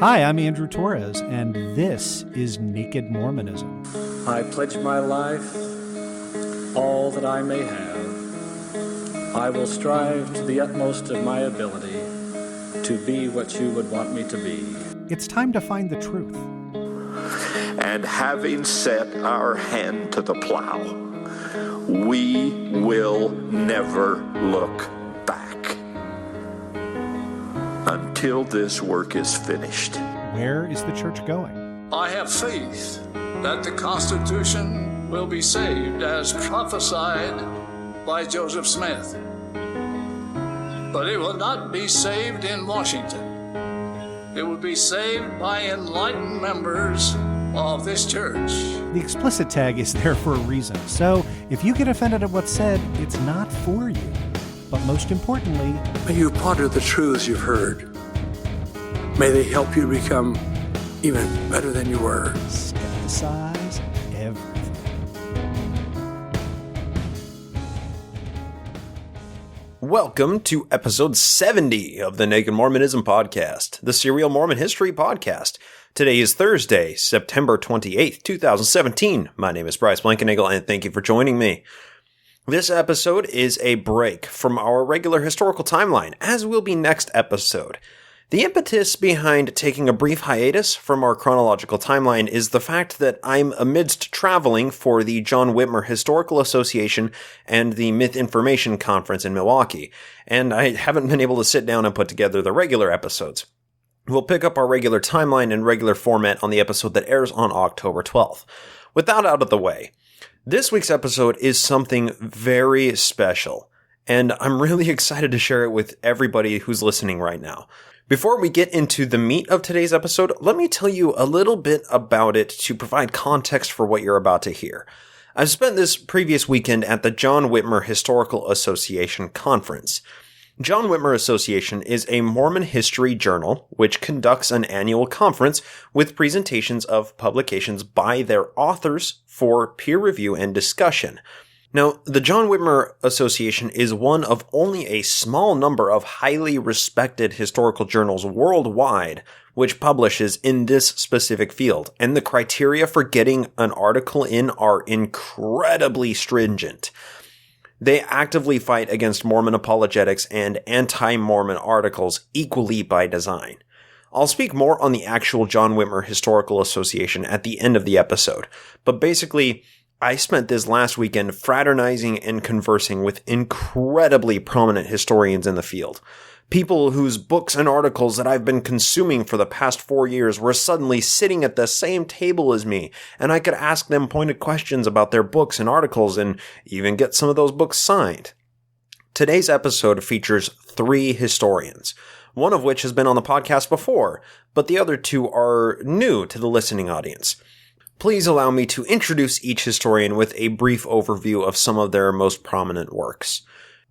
Hi, I'm Andrew Torres, and this is Naked Mormonism. I pledge my life, all that I may have. I will strive to the utmost of my ability to be what you would want me to be. It's time to find the truth. And having set our hand to the plow, we will never look back until this work is finished. Where is the church going? I have faith that the Constitution will be saved as prophesied by Joseph Smith. But it will not be saved in Washington. It will be saved by enlightened members of this church. The explicit tag is there for a reason, so if you get offended at what's said, it's not for you. But most importantly, may you ponder the truths you've heard. May they help you become even better than you were. Skepticize everything. Welcome to episode 70 of the Naked Mormonism podcast, the Serial Mormon History podcast. Today is Thursday, September 28th, 2017. My name is Bryce Blankenagel, and thank you for joining me. This episode is a break from our regular historical timeline, as will be next episode. The impetus behind taking a brief hiatus from our chronological timeline is the fact that I'm amidst traveling for the John Whitmer Historical Association and the Myth Information Conference in Milwaukee, and I haven't been able to sit down and put together the regular episodes. We'll pick up our regular timeline and regular format on the episode that airs on October 12th. With that out of the way, this week's episode is something very special, and I'm really excited to share it with everybody who's listening right now. Before we get into the meat of today's episode, let me tell you a little bit about it to provide context for what you're about to hear. I've spent this previous weekend at the John Whitmer Historical Association conference. John Whitmer Association is a Mormon history journal which conducts an annual conference with presentations of publications by their authors for peer review and discussion. Now, the John Whitmer Association is one of only a small number of highly respected historical journals worldwide which publishes in this specific field, and the criteria for getting an article in are incredibly stringent. They actively fight against Mormon apologetics and anti-Mormon articles equally by design. I'll speak more on the actual John Whitmer Historical Association at the end of the episode, but basically, I spent this last weekend fraternizing and conversing with incredibly prominent historians in the field. People whose books and articles that I've been consuming for the past 4 years were suddenly sitting at the same table as me, and I could ask them pointed questions about their books and articles and even get some of those books signed. Today's episode features 3 historians, one of which has been on the podcast before, but the other 2 are new to the listening audience. Please allow me to introduce each historian with a brief overview of some of their most prominent works.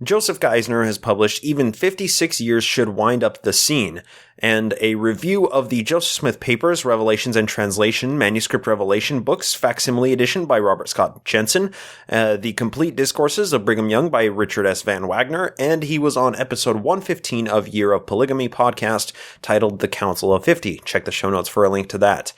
Joseph Geisner has published Even 56 Years Should Wind Up the Scene, and a review of the Joseph Smith Papers, Revelations and Translation, Manuscript Revelation Books, Facsimile Edition by Robert Scott Jensen, The Complete Discourses of Brigham Young by Richard S. Van Wagner, and he was on episode 115 of Year of Polygamy podcast titled The Council of 50. Check the show notes for a link to that.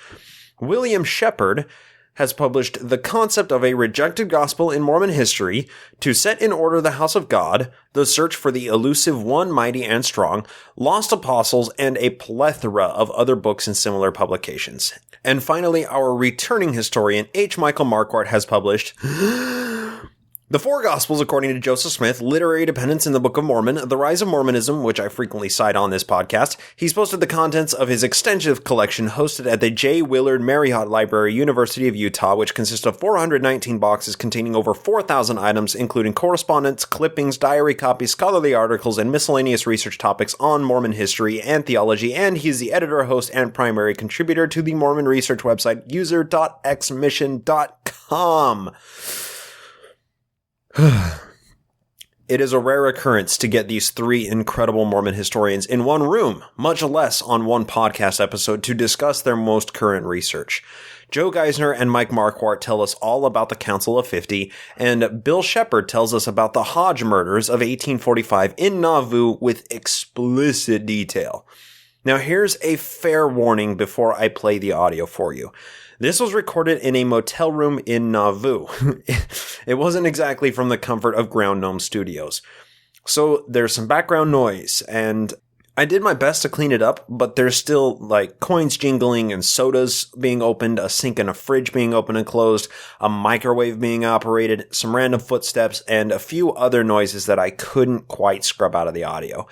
William Shepard has published The Concept of a Rejected Gospel in Mormon History, To Set in Order the House of God, The Search for the Elusive One, Mighty and Strong, Lost Apostles, and a plethora of other books and similar publications. And finally, our returning historian, H. Michael Marquardt, has published The Four Gospels According to Joseph Smith, Literary Dependence in the Book of Mormon, The Rise of Mormonism, which I frequently cite on this podcast. He's posted the contents of his extensive collection hosted at the J. Willard Marriott Library, University of Utah, which consists of 419 boxes containing over 4,000 items, including correspondence, clippings, diary copies, scholarly articles, and miscellaneous research topics on Mormon history and theology, and he's the editor, host, and primary contributor to the Mormon research website user.xmission.com. It is a rare occurrence to get these 3 incredible Mormon historians in one room, much less on one podcast episode, to discuss their most current research. Joe Geisner and Mike Marquardt tell us all about the Council of 50, and Bill Shepard tells us about the Hodge murders of 1845 in NAUVOO with explicit detail. Now here's a fair warning before I play the audio for you. This was recorded in a motel room in NAUVOO. It wasn't exactly from the comfort of Ground Gnome Studios. So there's some background noise, and I did my best to clean it up, but there's still like coins jingling and sodas being opened, a sink and a fridge being opened and closed, a microwave being operated, some random footsteps, and a few other noises that I couldn't quite scrub out of the audio.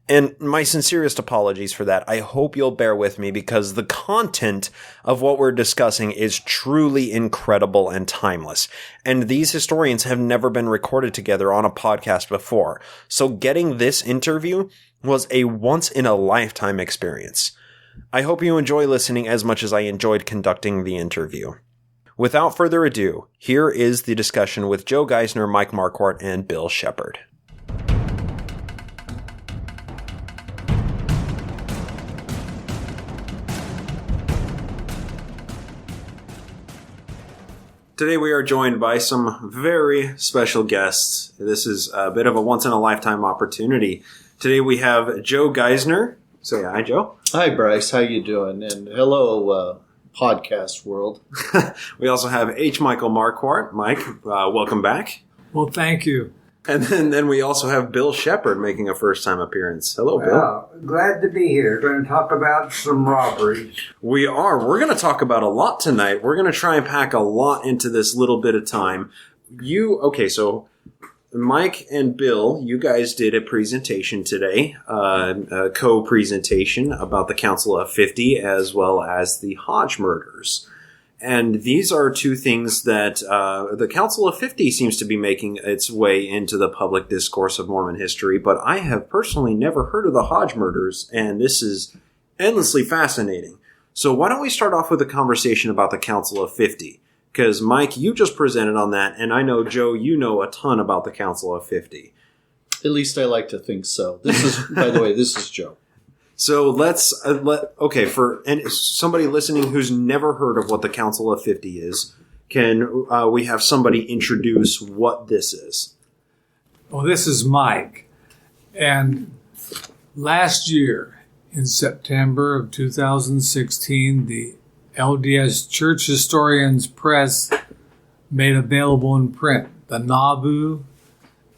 And my sincerest apologies for that. I hope you'll bear with me because the content of what we're discussing is truly incredible and timeless. And these historians have never been recorded together on a podcast before. So getting this interview was a once-in-a-lifetime experience. I hope you enjoy listening as much as I enjoyed conducting the interview. Without further ado, here is the discussion with Joe Geisner, Mike Marquardt, and Bill Shepard. Today we are joined by some very special guests. This is a bit of a once-in-a-lifetime opportunity. Today we have Joe Geisner. Say hi, Joe. Hi, Bryce. How you doing? And hello, podcast world. We also have H. Michael Marquardt. Mike, welcome back. Well, thank you. And then we also have Bill Shepard making a first-time appearance. Hello, Bill. Glad to be here. Going to talk about some robberies. We are. We're going to talk about a lot tonight. We're going to try and pack a lot into this little bit of time. So Mike and Bill, you guys did a presentation today, a co-presentation about the Council of 50 as well as the Hodge murders. And these are two things that the Council of 50 seems to be making its way into the public discourse of Mormon history, but I have personally never heard of the Hodge murders, and this is endlessly fascinating. So why don't we start off with a conversation about the Council of 50? Because, Mike, you just presented on that, and I know, Joe, you know a ton about the Council of 50. At least I like to think so. This is, by the way, this is Joe. So let's, for somebody listening who's never heard of what the Council of 50 is, can we have somebody introduce what this is? Well, this is Mike. And last year, in September of 2016, the LDS Church Historians Press made available in print the NAUVOO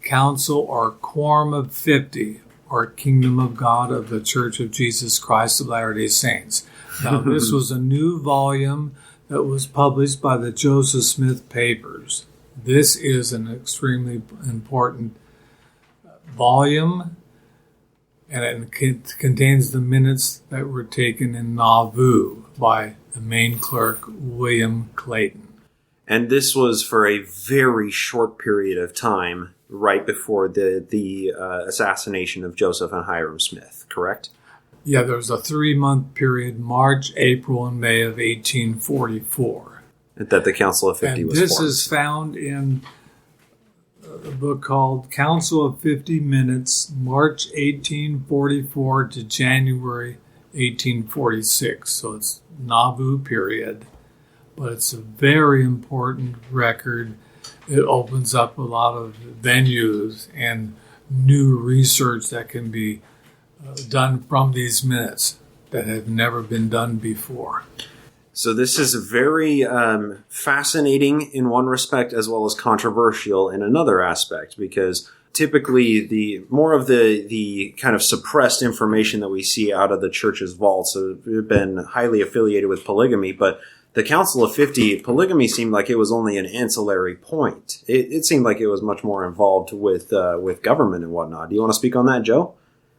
Council or Quorum of 50, or Kingdom of God of the Church of Jesus Christ of Latter-day Saints. Now, this was a new volume that was published by the Joseph Smith Papers. This is an extremely important volume, and it contains the minutes that were taken in NAUVOO by the main clerk, William Clayton. And this was for a very short period of time, right before the assassination of Joseph and Hyrum Smith, correct? Yeah, there was a 3-month period, March, April, and May of 1844. That the Council of 50 and was this formed. is found in a book called Council of 50 Minutes, March 1844 to January 1846. So it's NAUVOO period, but it's a very important record. It opens up a lot of venues and new research that can be done from these minutes that have never been done before. So this is very fascinating in one respect as well as controversial in another aspect, because typically the more of the kind of suppressed information that we see out of the church's vaults have been highly affiliated with polygamy, but the Council of 50, polygamy seemed like it was only an ancillary point. It seemed like it was much more involved with government and whatnot. Do you want to speak on that, Joe?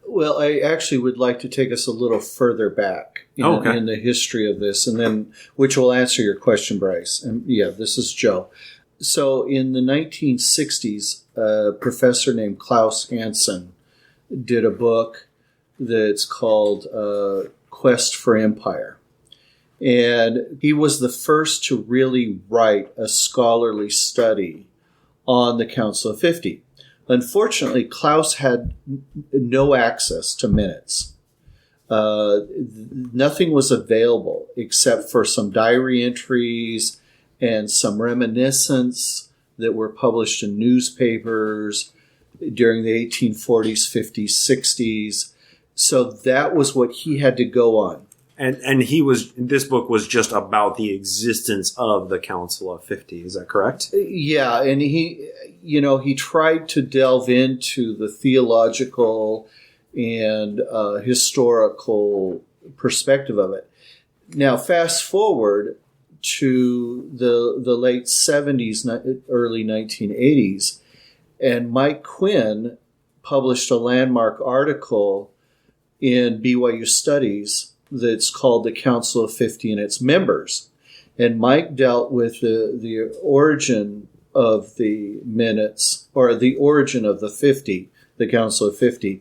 Well, I actually would like to take us a little further back in the history of this, and then which will answer your question, Bryce. And yeah, this is Joe. So in the 1960s, a professor named Klaus Hansen did a book that's called Quest for Empire. And he was the first to really write a scholarly study on the Council of 50. Unfortunately, Klaus had no access to minutes. Nothing was available except for some diary entries and some reminiscence that were published in newspapers during the 1840s, 50s, 60s. So that was what he had to go on. And this book was just about the existence of the Council of 50. Is that correct? Yeah, and he tried to delve into the theological and historical perspective of it. Now, fast forward to the late 70s, early 1980s, and Mike Quinn published a landmark article in BYU Studies that's called The Council of 50 and Its Members. And Mike dealt with the origin of the minutes, or the origin of the 50, the Council of 50.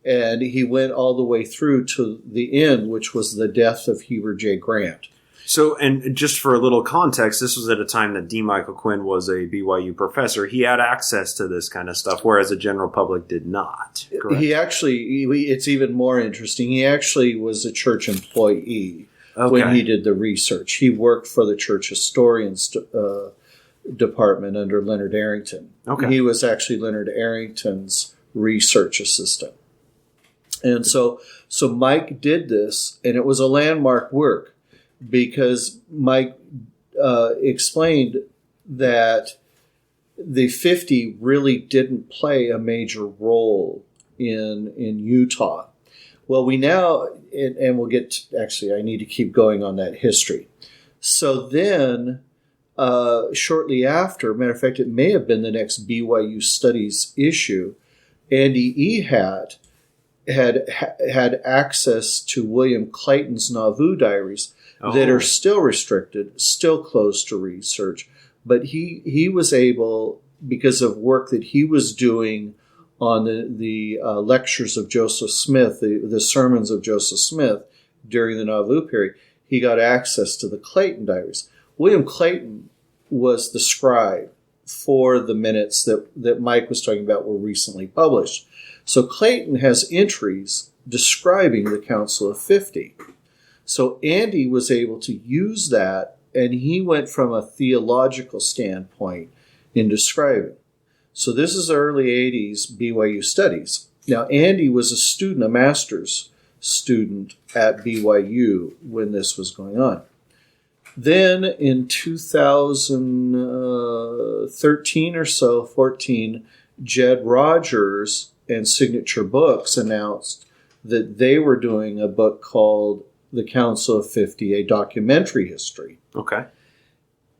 And he went all the way through to the end, which was the death of Heber J. Grant. So, and just for a little context, this was at a time that D. Michael Quinn was a BYU professor. He had access to this kind of stuff, whereas the general public did not. Correct? He actually, it's even more interesting. He actually was a church employee when he did the research. He worked for the church historians department under Leonard Arrington. Okay. He was actually Leonard Arrington's research assistant. And so Mike did this, and it was a landmark work, because Mike explained that the 50 really didn't play a major role in Utah. Well, we now, and we'll get to, actually, I need to keep going on that history. So then, shortly after, matter of fact, it may have been the next BYU Studies issue, Andy Ehat had access to William Clayton's NAUVOO diaries that are still restricted, still closed to research. But he was able, because of work that he was doing on the lectures of Joseph Smith, the sermons of Joseph Smith during the NAUVOO period, he got access to the Clayton diaries. William Clayton was the scribe for the minutes that Mike was talking about were recently published. So Clayton has entries describing the Council of 50. So Andy was able to use that, and he went from a theological standpoint in describing. So this is early 80s BYU Studies. Now, Andy was a student, a master's student at BYU when this was going on. Then in 2013 or so, 14, Jed Rogers and Signature Books announced that they were doing a book called The Council of 50, a documentary history. Okay.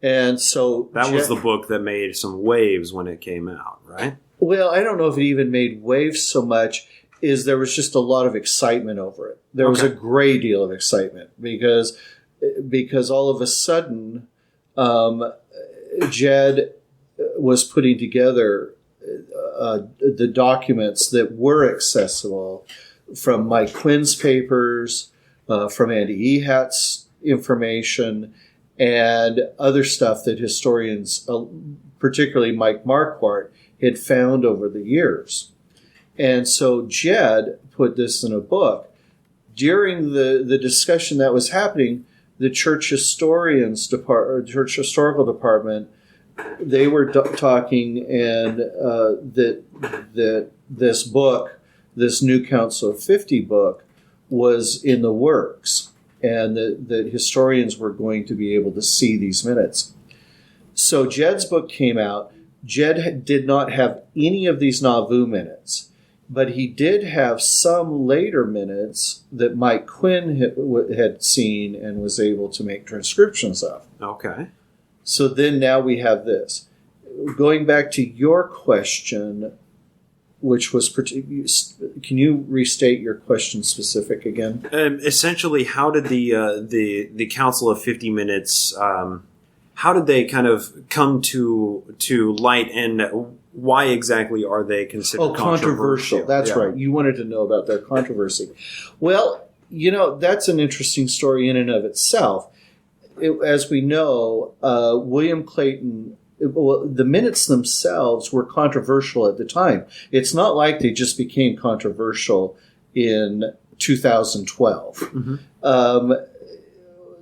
And so that was the book that made some waves when it came out, right? Well, I don't know if it even made waves so much as there was just a lot of excitement over it. There was a great deal of excitement because all of a sudden Jed was putting together the documents that were accessible from Mike Quinn's papers, from Andy Ehat's information, and other stuff that historians, particularly Mike Marquardt, had found over the years. And so Jed put this in a book. During the discussion that was happening, the church historians church historical department, they were talking, and that this book, this new Council of 50 book, was in the works, and that historians were going to be able to see these minutes. So Jed's book came out. Jed did not have any of these NAUVOO minutes, but he did have some later minutes that Mike Quinn had seen and was able to make transcriptions of. Okay. So then now we have this. Going back to your question, which was, can you restate your question specific again? Essentially, how did the Council of 50 Minutes, how did they kind of come to light, and why exactly are they considered controversial? That's right. You wanted to know about their controversy. Well, that's an interesting story in and of itself. As we know, William Clayton, the minutes themselves were controversial at the time. It's not like they just became controversial in 2012. Mm-hmm.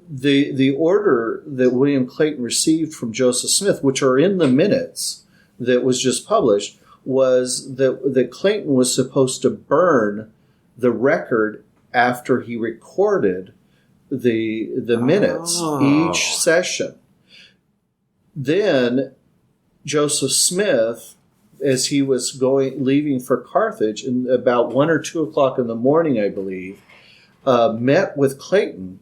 The order that William Clayton received from Joseph Smith, which are in the minutes that was just published, was that Clayton was supposed to burn the record after he recorded the minutes each session. Then Joseph Smith, as he was leaving for Carthage, in about 1 or 2 o'clock in the morning, I believe, met with Clayton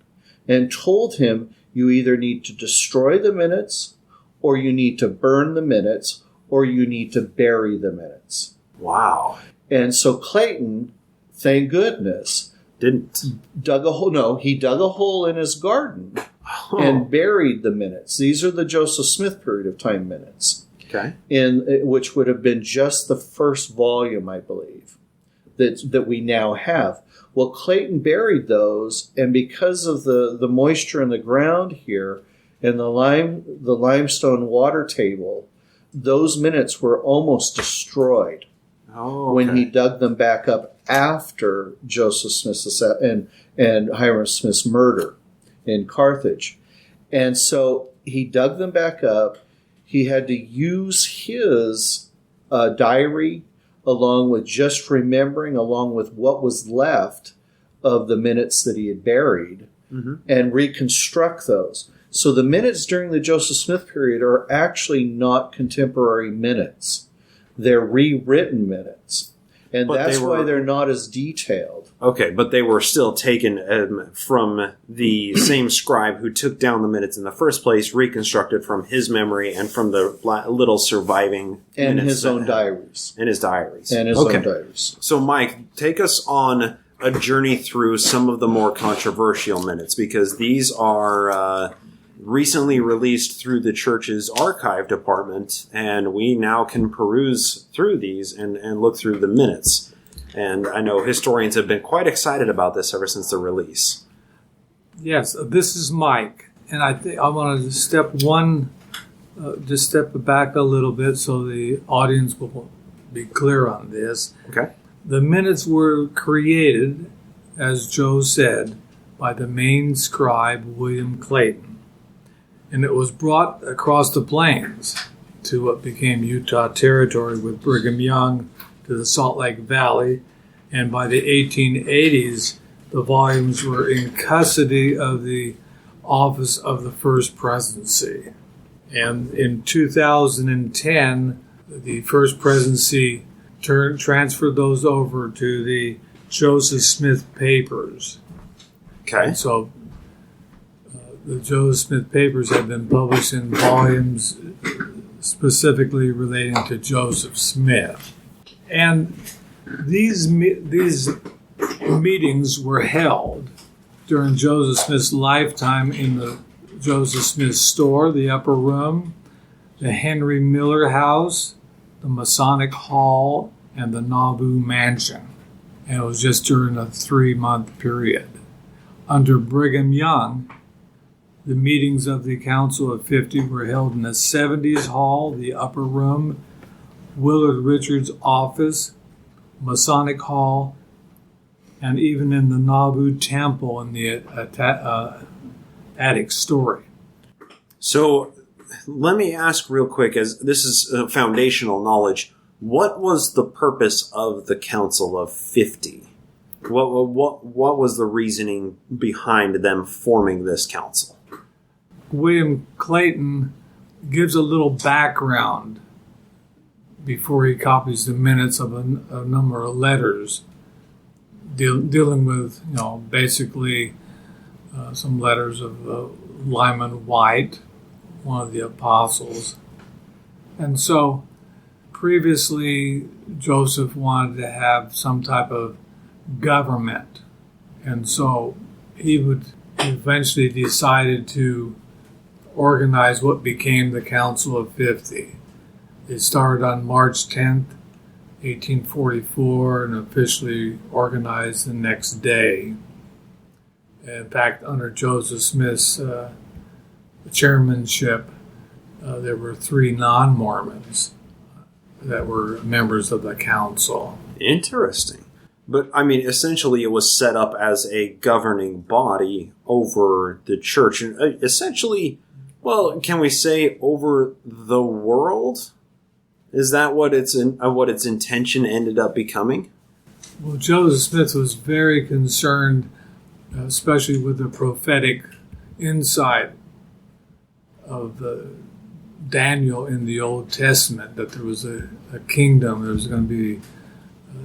and told him, you either need to destroy the minutes, or you need to burn the minutes, or you need to bury the minutes. Wow. And so Clayton, thank goodness, dug a hole. No, he dug a hole in his garden and buried the minutes. These are the Joseph Smith period of time minutes. Okay. Which would have been just the first volume, I believe, that we now have. Well, Clayton buried those, and because of the moisture in the ground here and the limestone water table, those minutes were almost destroyed when he dug them back up after Joseph Smith's and Hiram Smith's murder in Carthage. And so he dug them back up. He had to use his diary along with just remembering, along with what was left of the minutes that he had buried, and reconstruct those. So the minutes during the Joseph Smith period are actually not contemporary minutes. They're rewritten minutes. And that's why they're not as detailed. Okay, but they were still taken from the same scribe who took down the minutes in the first place, reconstructed from his memory and from the little surviving and minutes. His own diaries. And his diaries. And his own diaries. So, Mike, take us on a journey through some of the more controversial minutes, because these are recently released through the church's archive department, and we now can peruse through these and look through the minutes. And I know historians have been quite excited about this ever since the release. Yes, this is Mike, and I think I want to step back a little bit so the audience will be clear on this. Okay. The minutes were created, as Joe said, by the main scribe, William Clayton. And it was brought across the plains to what became Utah Territory with Brigham Young to the Salt Lake Valley. And by the 1880s, the volumes were in custody of the Office of the First Presidency. And in 2010, the First Presidency transferred those over to the Joseph Smith Papers. Okay. And so the Joseph Smith Papers have been published in volumes specifically relating to Joseph Smith. And these meetings were held during Joseph Smith's lifetime in the Joseph Smith store, the upper room, the Henry Miller House, the Masonic Hall, and the NAUVOO Mansion. And it was just during a 3-month period. Under Brigham Young, the meetings of the Council of 50 were held in the 70s Hall, the upper room, Willard Richards' office, Masonic Hall, and even in the NAUVOO Temple in the attic story. So let me ask real quick, as this is foundational knowledge, what was the purpose of the Council of 50? What was the reasoning behind them forming this council? William Clayton gives a little background before he copies the minutes of a number of letters dealing with, basically some letters of Lyman White, one of the apostles. And so previously Joseph wanted to have some type of government. And so he would eventually decided to organize what became the Council of 50. It started on March 10th, 1844, and officially organized the next day. In fact, under Joseph Smith's chairmanship, there were 3 non-Mormons that were members of the council. Interesting. But, essentially it was set up as a governing body over the church. And essentially, can we say over the world? Is that what its intention ended up becoming? Well, Joseph Smith was very concerned, especially with the prophetic insight of Daniel in the Old Testament, that there was a kingdom, there was going to be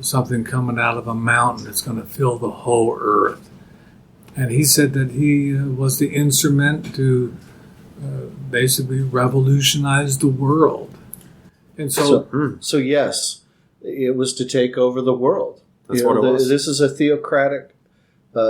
something coming out of a mountain that's going to fill the whole earth. And he said that he was the instrument to basically revolutionize the world. And so yes, it was to take over the world. That's what it was. This is a theocratic,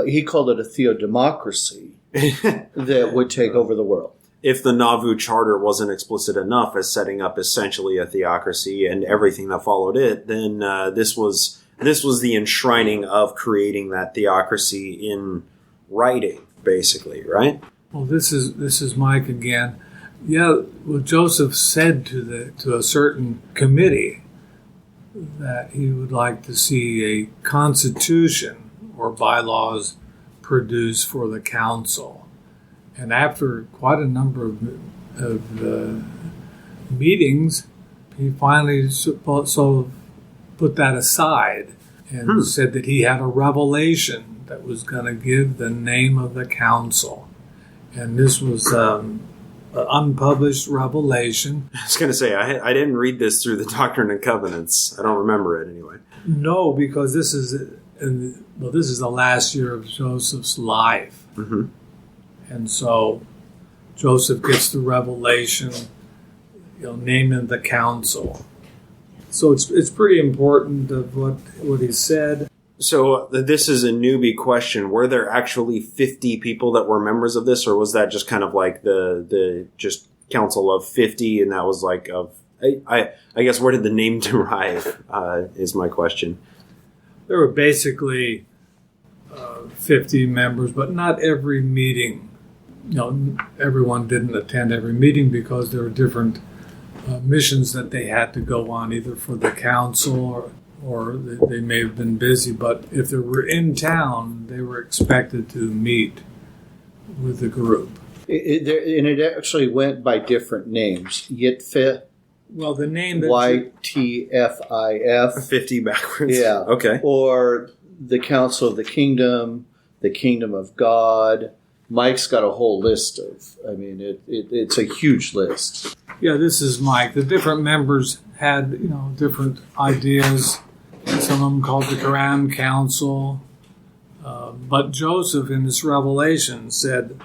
he called it a theodemocracy that would take over the world. If the NAUVOO charter wasn't explicit enough as setting up essentially a theocracy and everything that followed it, then this was the enshrining of creating that theocracy in writing, basically, right? Well, this is Mike again. Yeah, well, Joseph said to a certain committee that he would like to see a constitution or bylaws produced for the council. And after quite a number of meetings, he finally put that aside and said that he had a revelation that was going to give the name of the council. And this was an unpublished revelation. I was going to say, I didn't read this through the Doctrine and Covenants. I don't remember it anyway. No, because this is the last year of Joseph's life. Mm-hmm. And so Joseph gets the revelation, naming the council. So it's pretty important of what he said. So this is a newbie question. Were there actually 50 people that were members of this, or was that just kind of like the just council of 50, and that was like I guess where did the name derive? Is my question. There were basically 50 members, but not every meeting. Everyone didn't attend every meeting because there were different missions that they had to go on, either for the council or they may have been busy. But if they were in town, they were expected to meet with the group. It actually went by different names. YTFIF. Well, the name that YTFIF. 50 backwards. Yeah. Okay. Or the Council of the Kingdom of God. Mike's got a whole list of, it's a huge list. Yeah, this is Mike. The different members had, different ideas. Some of them called the Grand Council. But Joseph, in this revelation, said,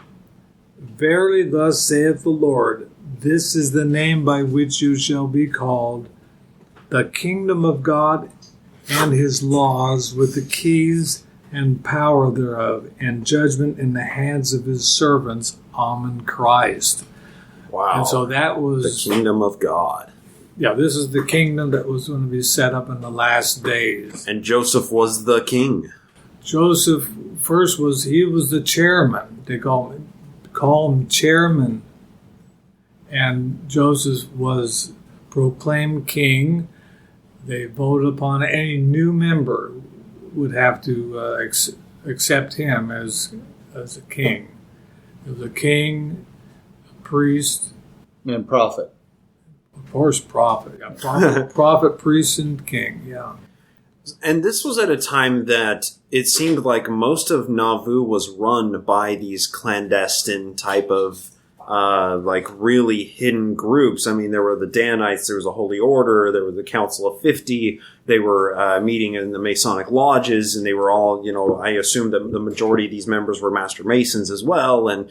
"Verily thus saith the Lord, this is the name by which you shall be called, the kingdom of God and his laws, with the keys and power thereof, and judgment in the hands of his servants, Amen Christ." Wow. And so that was the kingdom of God. Yeah, this is the kingdom that was going to be set up in the last days. And Joseph was the king. Joseph first was the chairman. They call him chairman. And Joseph was proclaimed king. They voted upon any new member would have to accept him as a king. It was a king, a priest, and prophet. Of course, prophet. Yeah, prophet, priest, and king. Yeah. And this was at a time that it seemed like most of NAUVOO was run by these clandestine type of really hidden groups. I mean, there were the Danites, there was a Holy Order, there was the Council of 50, they were meeting in the Masonic lodges, and they were all, I assume that the majority of these members were Master Masons as well, and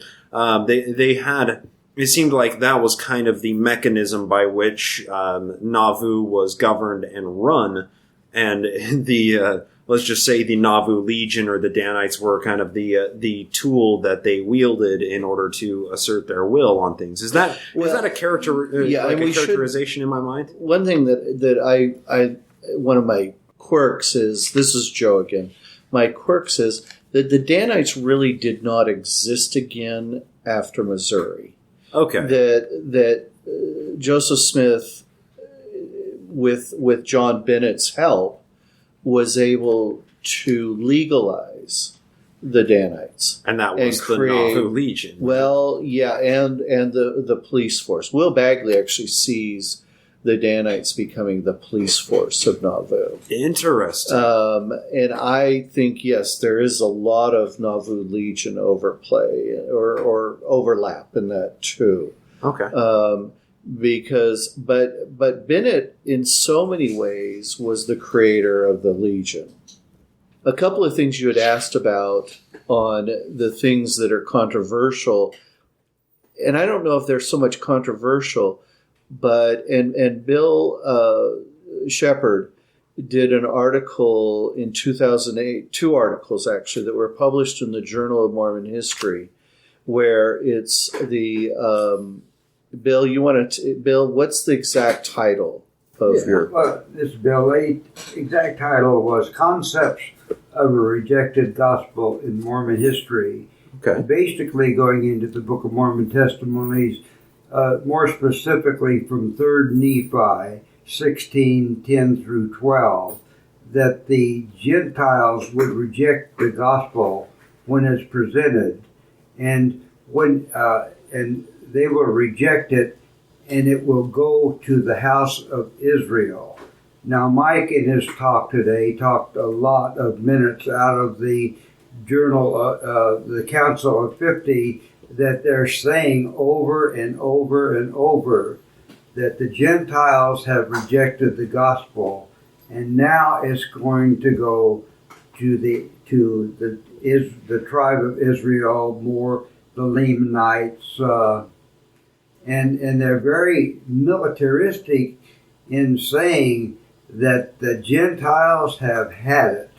they had, it seemed like that was kind of the mechanism by which NAUVOO was governed and run, and the let's just say the NAUVOO Legion or the Danites were kind of the tool that they wielded in order to assert their will on things. Is that a characterization in my mind? One thing that I one of my quirks is, this is Joe again. My quirks is that the Danites really did not exist again after Missouri. Okay. That Joseph Smith, with John Bennett's help, was able to legalize the Danites. And that was the NAUVOO Legion. Well, yeah, and the police force. Will Bagley actually sees the Danites becoming the police force of NAUVOO. Interesting. And I think, yes, there is a lot of NAUVOO Legion overplay or overlap in that too. Okay. But Bennett, in so many ways, was the creator of the Legion. A couple of things you had asked about on the things that are controversial, and I don't know if they're so much controversial, but and Bill Shepard did an article in 2008, 2 articles actually, that were published in the Journal of Mormon History, where it's the Bill, what's the exact title of your... Well, this Bill, the exact title was Concepts of a Rejected Gospel in Mormon History. Okay. Basically going into the Book of Mormon Testimonies, more specifically from 3rd Nephi 16:10 through 12, that the Gentiles would reject the gospel when it's presented, and they will reject it, and it will go to the house of Israel. Now, Mike, in his talk today, talked a lot of minutes out of the journal, the Council of 50, that they're saying over and over and over that the Gentiles have rejected the gospel, and now it's going to go to the tribe of Israel, more the Lamanites, and they're very militaristic in saying that the Gentiles have had it.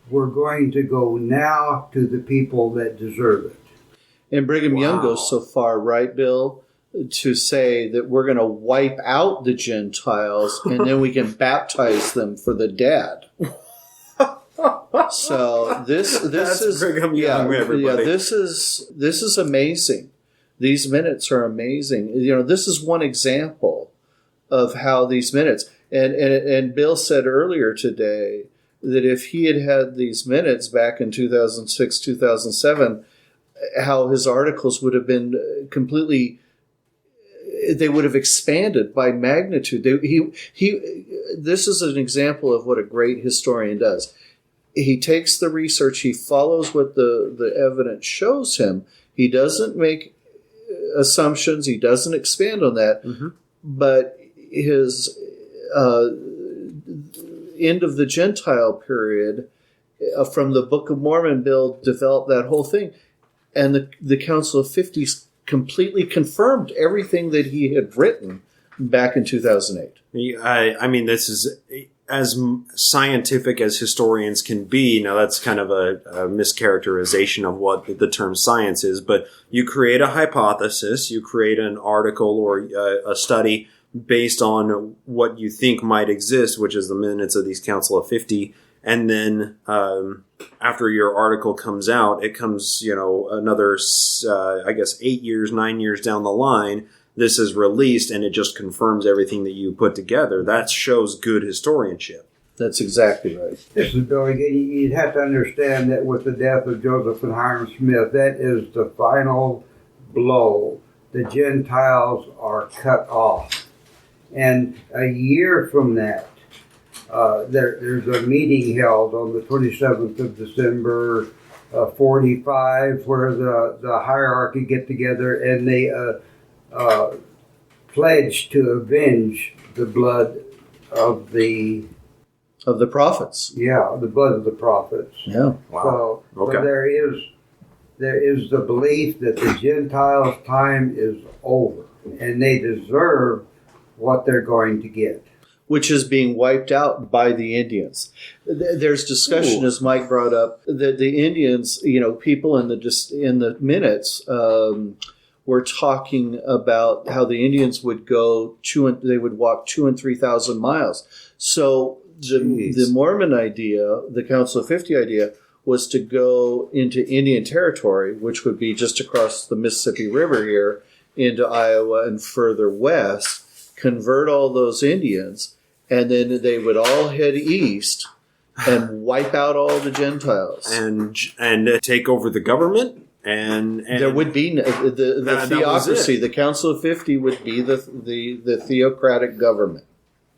We're going to go now to the people that deserve it. And Brigham Young goes so far, right, Bill, to say that we're going to wipe out the Gentiles and then we can baptize them for the dead. So this is Brigham Young, everybody. this is amazing. These minutes are amazing. You know, this is one example of how these minutes, and Bill said earlier today that if he had had these minutes back in 2006, 2007, how his articles would have been completely, they would have expanded by magnitude. This is an example of what a great historian does. He takes the research, he follows what the evidence shows him. He doesn't make assumptions, he doesn't expand on that, but his end of the Gentile period from the Book of Mormon, Bill developed that whole thing. And the Council of 50 completely confirmed everything that he had written back in 2008. I mean, this is as scientific as historians can be. Now, that's kind of a mischaracterization of what the term science is, but you create a hypothesis, you create an article or a study based on what you think might exist, which is the minutes of these Council of 50, and then after your article comes out, it comes, another, 8 years, 9 years down the line, this is released, and it just confirms everything that you put together. That shows good historianship. That's exactly right. This is Bill again. You'd have to understand that with the death of Joseph and Hiram Smith, that is the final blow. The Gentiles are cut off. And a year from that, there's a meeting held on the 27th of December, 45, where the hierarchy get together and they pledge to avenge the blood of the prophets. Yeah, the blood of the prophets. Yeah. Wow. So there is the belief that the Gentiles' time is over and they deserve what they're going to get, which is being wiped out by the Indians. There's discussion, as Mike brought up, that the Indians, people in the minutes were talking about how the Indians would they would walk 2,000 and 3,000 miles. So the Mormon idea, the Council of 50 idea, was to go into Indian territory, which would be just across the Mississippi River here into Iowa and further west, convert all those Indians, and then they would all head east and wipe out all the Gentiles. And take over the government? And there would be the theocracy. The Council of 50 would be the theocratic government.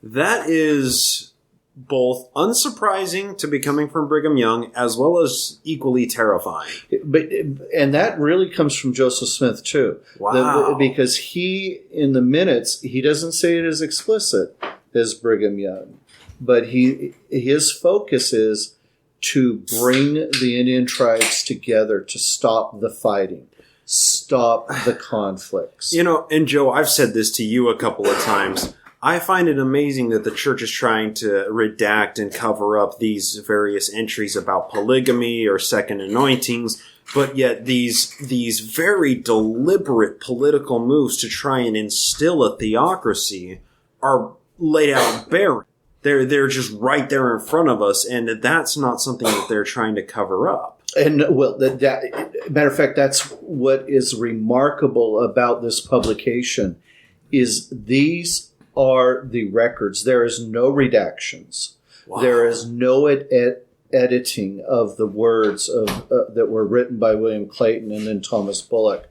That is both unsurprising to be coming from Brigham Young, as well as equally terrifying. And that really comes from Joseph Smith too. Wow! Because he, in the minutes, he doesn't say it as explicit as Brigham Young, but his focus is to bring the Indian tribes together to stop the fighting, stop the conflicts. And Joe, I've said this to you a couple of times. I find it amazing that the church is trying to redact and cover up these various entries about polygamy or second anointings, but yet these very deliberate political moves to try and instill a theocracy are laid out bare. They're just right there in front of us, and that's not something that they're trying to cover up. And matter of fact, that's what is remarkable about this publication is these are the records. There is no redactions. Wow. There is no editing of the words that were written by William Clayton and then Thomas Bullock.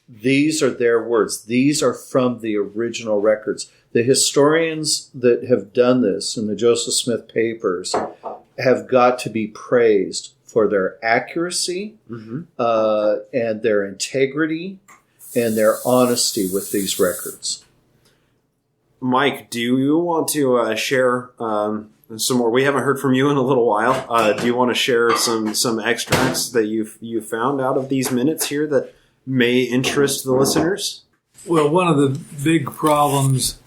These are their words. These are from the original records. The historians that have done this in the Joseph Smith papers have got to be praised for their accuracy and their integrity and their honesty with these records. Mike, do you want to share some more? We haven't heard from you in a little while. Do you want to share some extracts that you've found out of these minutes here that may interest the listeners? Well, one of the big problems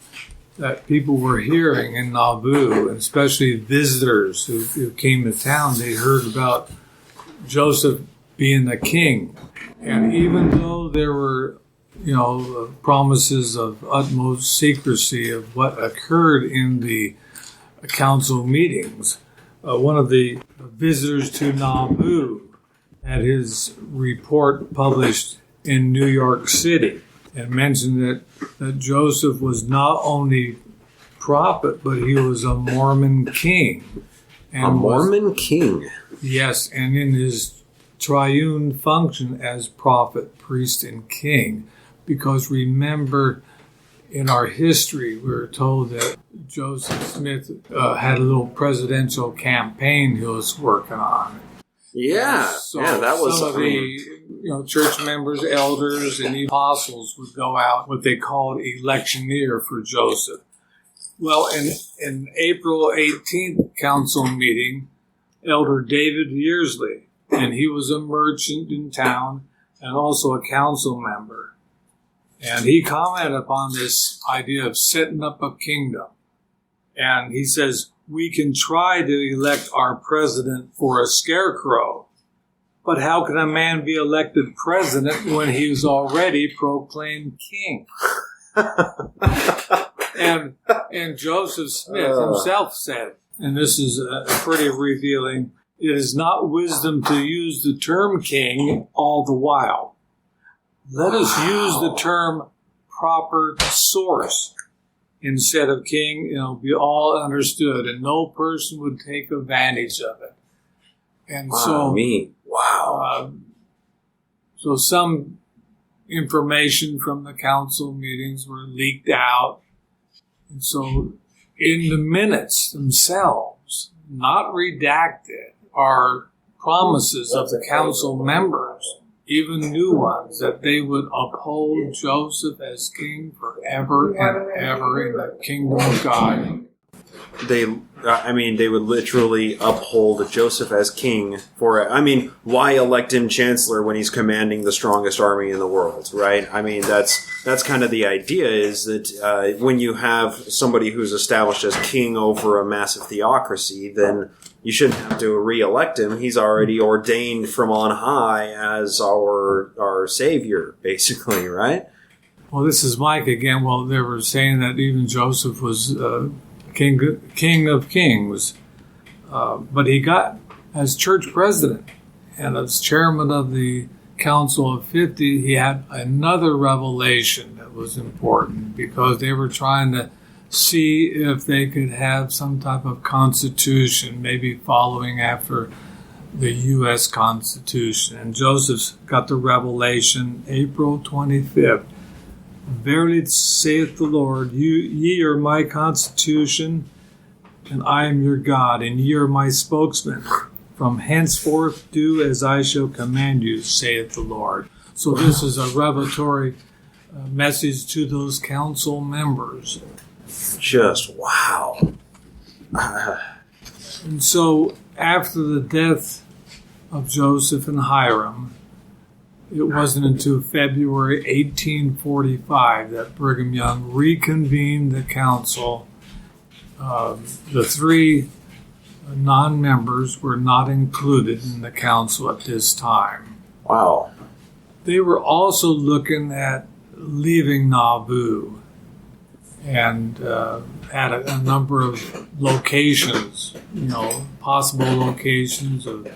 that people were hearing in NAUVOO, especially visitors who came to town, they heard about Joseph being the king. And even though there were promises of utmost secrecy of what occurred in the council meetings. One of the visitors to NAUVOO had his report published in New York City and mentioned that Joseph was not only prophet, but he was a Mormon king. And Mormon king? Yes, and in his triune function as prophet, priest, and king. Because remember, in our history, we were told that Joseph Smith had a little presidential campaign he was working on. Yeah, so that was some of the church members, elders, and apostles would go out what they called electioneer for Joseph. Well, in April 18th council meeting, Elder David Yearsley, and he was a merchant in town and also a council member. And he commented upon this idea of setting up a kingdom. And he says, we can try to elect our president for a scarecrow, but how can a man be elected president when he was already proclaimed king? and Joseph Smith himself said, and this is pretty revealing, it is not wisdom to use the term king all the while. Let us use the term proper source instead of king. Be all understood, and no person would take advantage of it. And so some information from the council meetings were leaked out. And so in the minutes themselves, not redacted, are promises of the council members, even new ones, that they would uphold Joseph as king forever and ever in the kingdom of God. They would literally uphold Joseph as king for, why elect him chancellor when he's commanding the strongest army in the world, right? That's kind of the idea, is that when you have somebody who's established as king over a massive theocracy, then you shouldn't have to re-elect him. He's already ordained from on high as our savior, basically, right? Well, this is Mike again. Well, they were saying that even Joseph was king of kings, but he got, as church president and as chairman of the Council of 50, he had another revelation that was important, because they were trying to see if they could have some type of constitution, maybe following after the U.S. Constitution. And Joseph got the revelation April 25th. Verily saith the Lord, ye are my constitution, and I am your God, and ye are my spokesman. From henceforth do as I shall command you, saith the Lord. So this is a revelatory message to those council members. Just wow. And so after the death of Joseph and Hiram, it wasn't until February 1845 that Brigham Young reconvened the council. The three non-members were not included in the council at this time. Wow. They were also looking at leaving NAUVOO and had a number of locations, possible locations of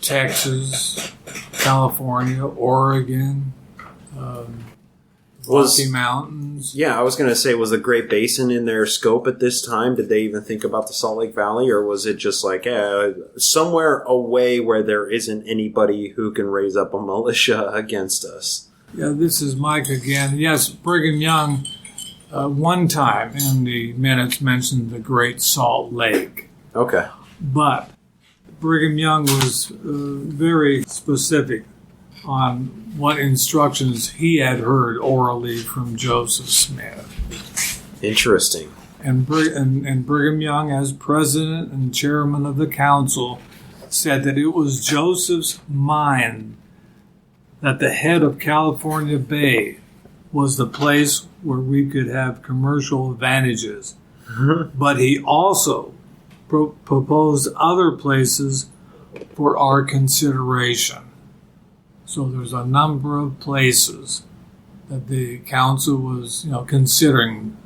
Texas, California, Oregon, Rocky Mountains. Yeah, I was going to say, was the Great Basin in their scope at this time? Did they even think about the Salt Lake Valley, or was it just like somewhere away where there isn't anybody who can raise up a militia against us? Yeah, this is Mike again. Yes, Brigham Young one time in the minutes mentioned the Great Salt Lake. Okay. But Brigham Young was very specific on what instructions he had heard orally from Joseph Smith. Interesting. And Brigham Young, as president and chairman of the council, said that it was Joseph's mind that the head of California Bay was the place where we could have commercial advantages. Mm-hmm. But he also proposed other places for our consideration. So there's a number of places that the council was, considering.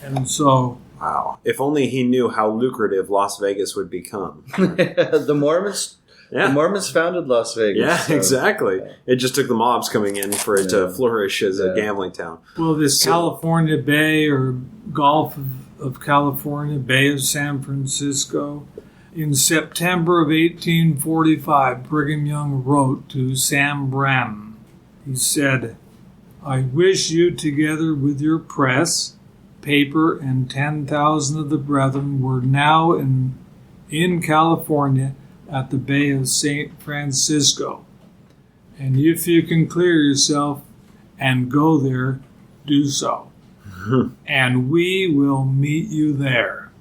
And so... Wow. If only he knew how lucrative Las Vegas would become. The Mormons founded Las Vegas. Yeah, so. Exactly. It just took the mobs coming in for it to flourish as a gambling town. Well, this California Bay or Gulf of California, Bay of San Francisco. In September of 1845, Brigham Young wrote to Sam Brannan. He said, I wish you together with your press, paper, and 10,000 of the brethren were now in California at the Bay of San Francisco. And if you can clear yourself and go there, do so. And we will meet you there.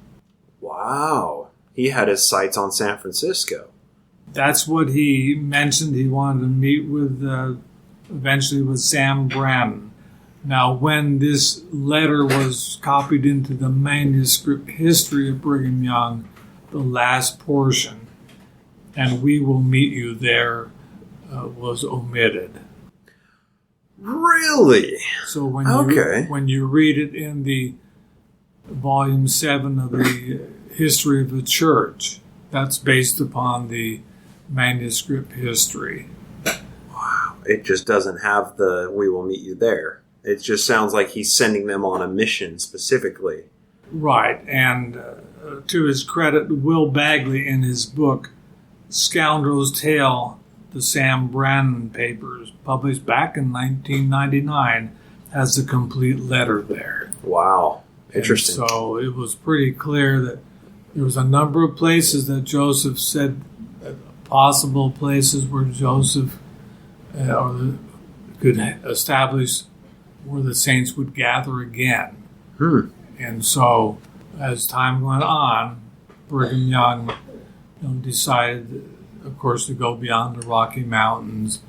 Wow. He had his sights on San Francisco. That's what he mentioned. He wanted to meet with, eventually with Sam Brannan. Now, when this letter was copied into the manuscript history of Brigham Young, the last portion, and we will meet you there, was omitted. Really? So when you read it in the volume 7 of the History of the Church, that's based upon the manuscript history. Wow. It just doesn't have the "we will meet you there." It just sounds like he's sending them on a mission specifically. Right. And to his credit, Will Bagley, in his book Scoundrel's Tale, the Sam Brannan papers, published back in 1999, has a complete letter there. Wow. Interesting. And so it was pretty clear that there was a number of places that Joseph said, possible places where Joseph could establish where the saints would gather again. And so as time went on, Brigham Young decided, of course, to go beyond the Rocky Mountains.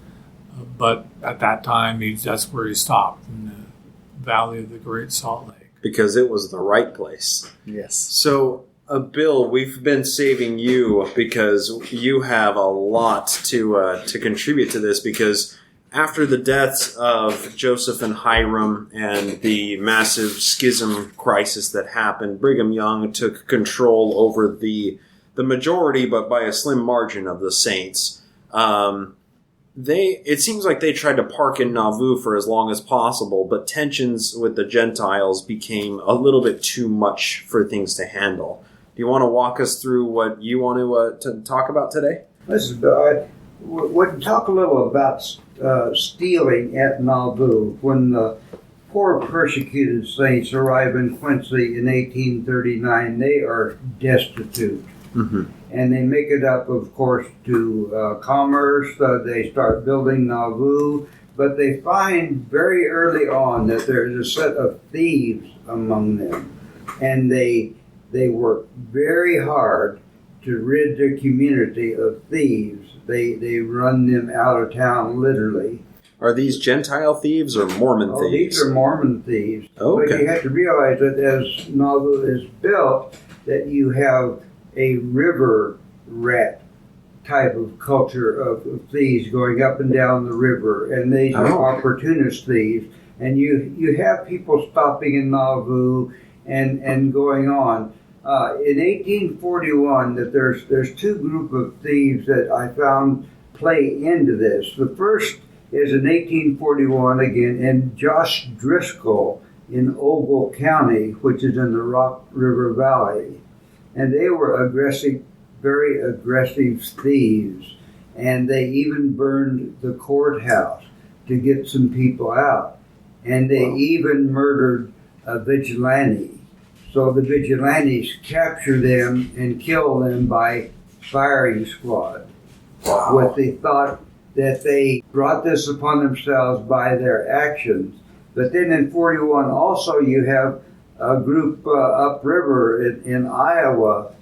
But at that time, that's where he stopped, in the Valley of the Great Salt Lake. Because it was the right place. Yes. So, Bill, we've been saving you because you have a lot to contribute to this, because after the deaths of Joseph and Hiram and the massive schism crisis that happened, Brigham Young took control over the majority, but by a slim margin, of the saints. It seems like they tried to park in NAUVOO for as long as possible, but tensions with the Gentiles became a little bit too much for things to handle. you want to walk us through what you want to talk about today? Listen, we'll talk a little about stealing at NAUVOO. When the poor persecuted saints arrive in Quincy in 1839, they are destitute. Mm-hmm. And they make it up, of course, to commerce. They start building NAUVOO. But they find very early on that there's a set of thieves among them. And they work very hard to rid their community of thieves. They run them out of town, literally. Are these Gentile thieves or Mormon thieves? These are Mormon thieves. Okay. But you have to realize that as NAUVOO is built, that you have a river rat type of culture of thieves going up and down the river, and these are opportunist thieves. And you have people stopping in NAUVOO and going on. In 1841, that there's two group of thieves that I found play into this. The first is in 1841 again, and Josh Driscoll in Ogle County, which is in the Rock River Valley. And they were aggressive, very aggressive thieves. And they even burned the courthouse to get some people out. And they even murdered a vigilante. So the vigilantes capture them and kill them by firing squad. Wow. With the thought that they brought this upon themselves by their actions. But then in 41 also you have a group upriver in Iowa.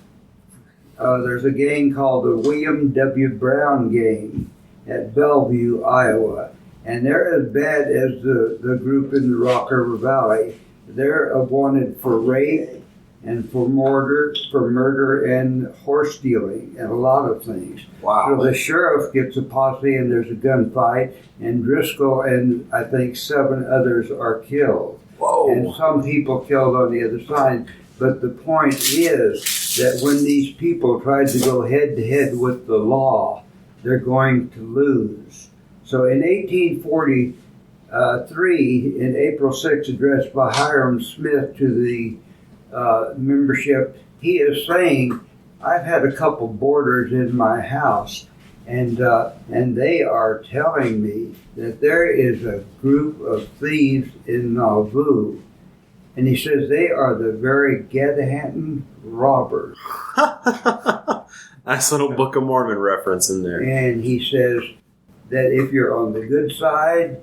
There's a gang called the William W. Brown Gang at Bellevue, Iowa. And they're as bad as the group in the Rock River Valley. They're wanted for rape and for murder and horse stealing and a lot of things. Wow. So the sheriff gets a posse and there's a gunfight, and Driscoll and I think 7 others are killed. Whoa. And some people killed on the other side. But the point is that when these people tried to go head to head with the law, they're going to lose. So in 1843, in April 6th, addressed by Hiram Smith to the membership, he is saying, I've had a couple boarders in my house, and they are telling me that there is a group of thieves in NAUVOO. And he says they are the very Gadahanton robbers. Nice little Book of Mormon reference in there. And he says that if you're on the good side,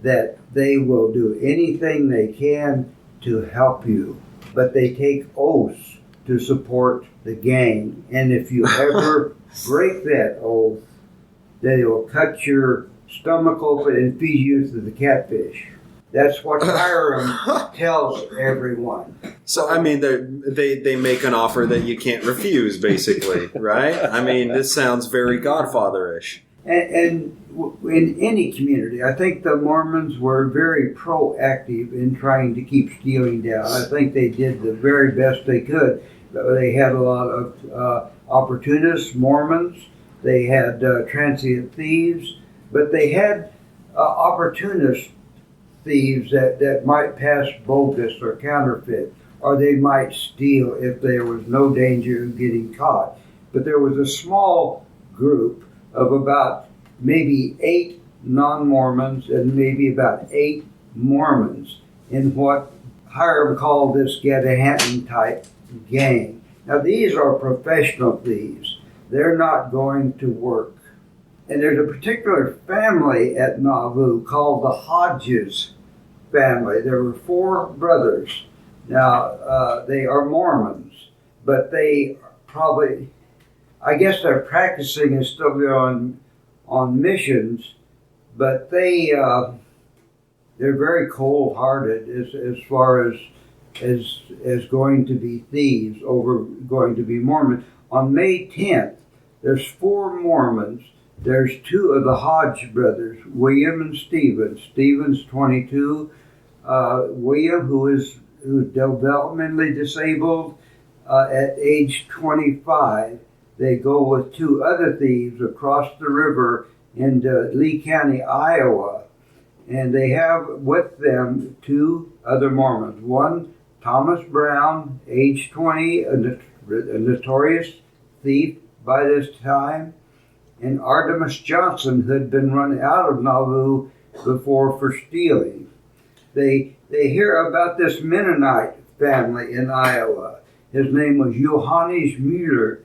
that they will do anything they can to help you. But they take oaths to support the gang. And if you ever break that oath, they will cut your stomach open and feed you to the catfish. That's what Hiram tells everyone. So, I mean, they make an offer that you can't refuse, basically, right? I mean, this sounds very Godfather-ish. And in any community, I think the Mormons were very proactive in trying to keep stealing down. I think they did the very best they could. They had a lot of opportunists, Mormons. They had transient thieves. But they had opportunist thieves that might pass bogus or counterfeit, or they might steal if there was no danger of getting caught. But there was a small group of about maybe 8 non-Mormons and maybe about 8 Mormons in what Hiram called this Gadahanton type gang. Now these are professional thieves. They're not going to work. And there's a particular family at NAUVOO called the Hodges family. There were 4 brothers. Now, they are Mormons, but they probably, I guess their practicing is still on missions, but they're very cold-hearted as far as going to be thieves over going to be Mormon. On May 10th, there's 4 Mormons. There's 2 of the Hodge brothers, William and Stephen. Stephen's 22. William, who's developmentally disabled at age 25. They go with 2 other thieves across the river into Lee County, Iowa. And they have with them 2 other Mormons. One, Thomas Brown, age 20, a notorious thief by this time, and Artemus Johnson, who had been run out of NAUVOO before for stealing. They hear about this Mennonite family in Iowa. His name was Johannes Mueller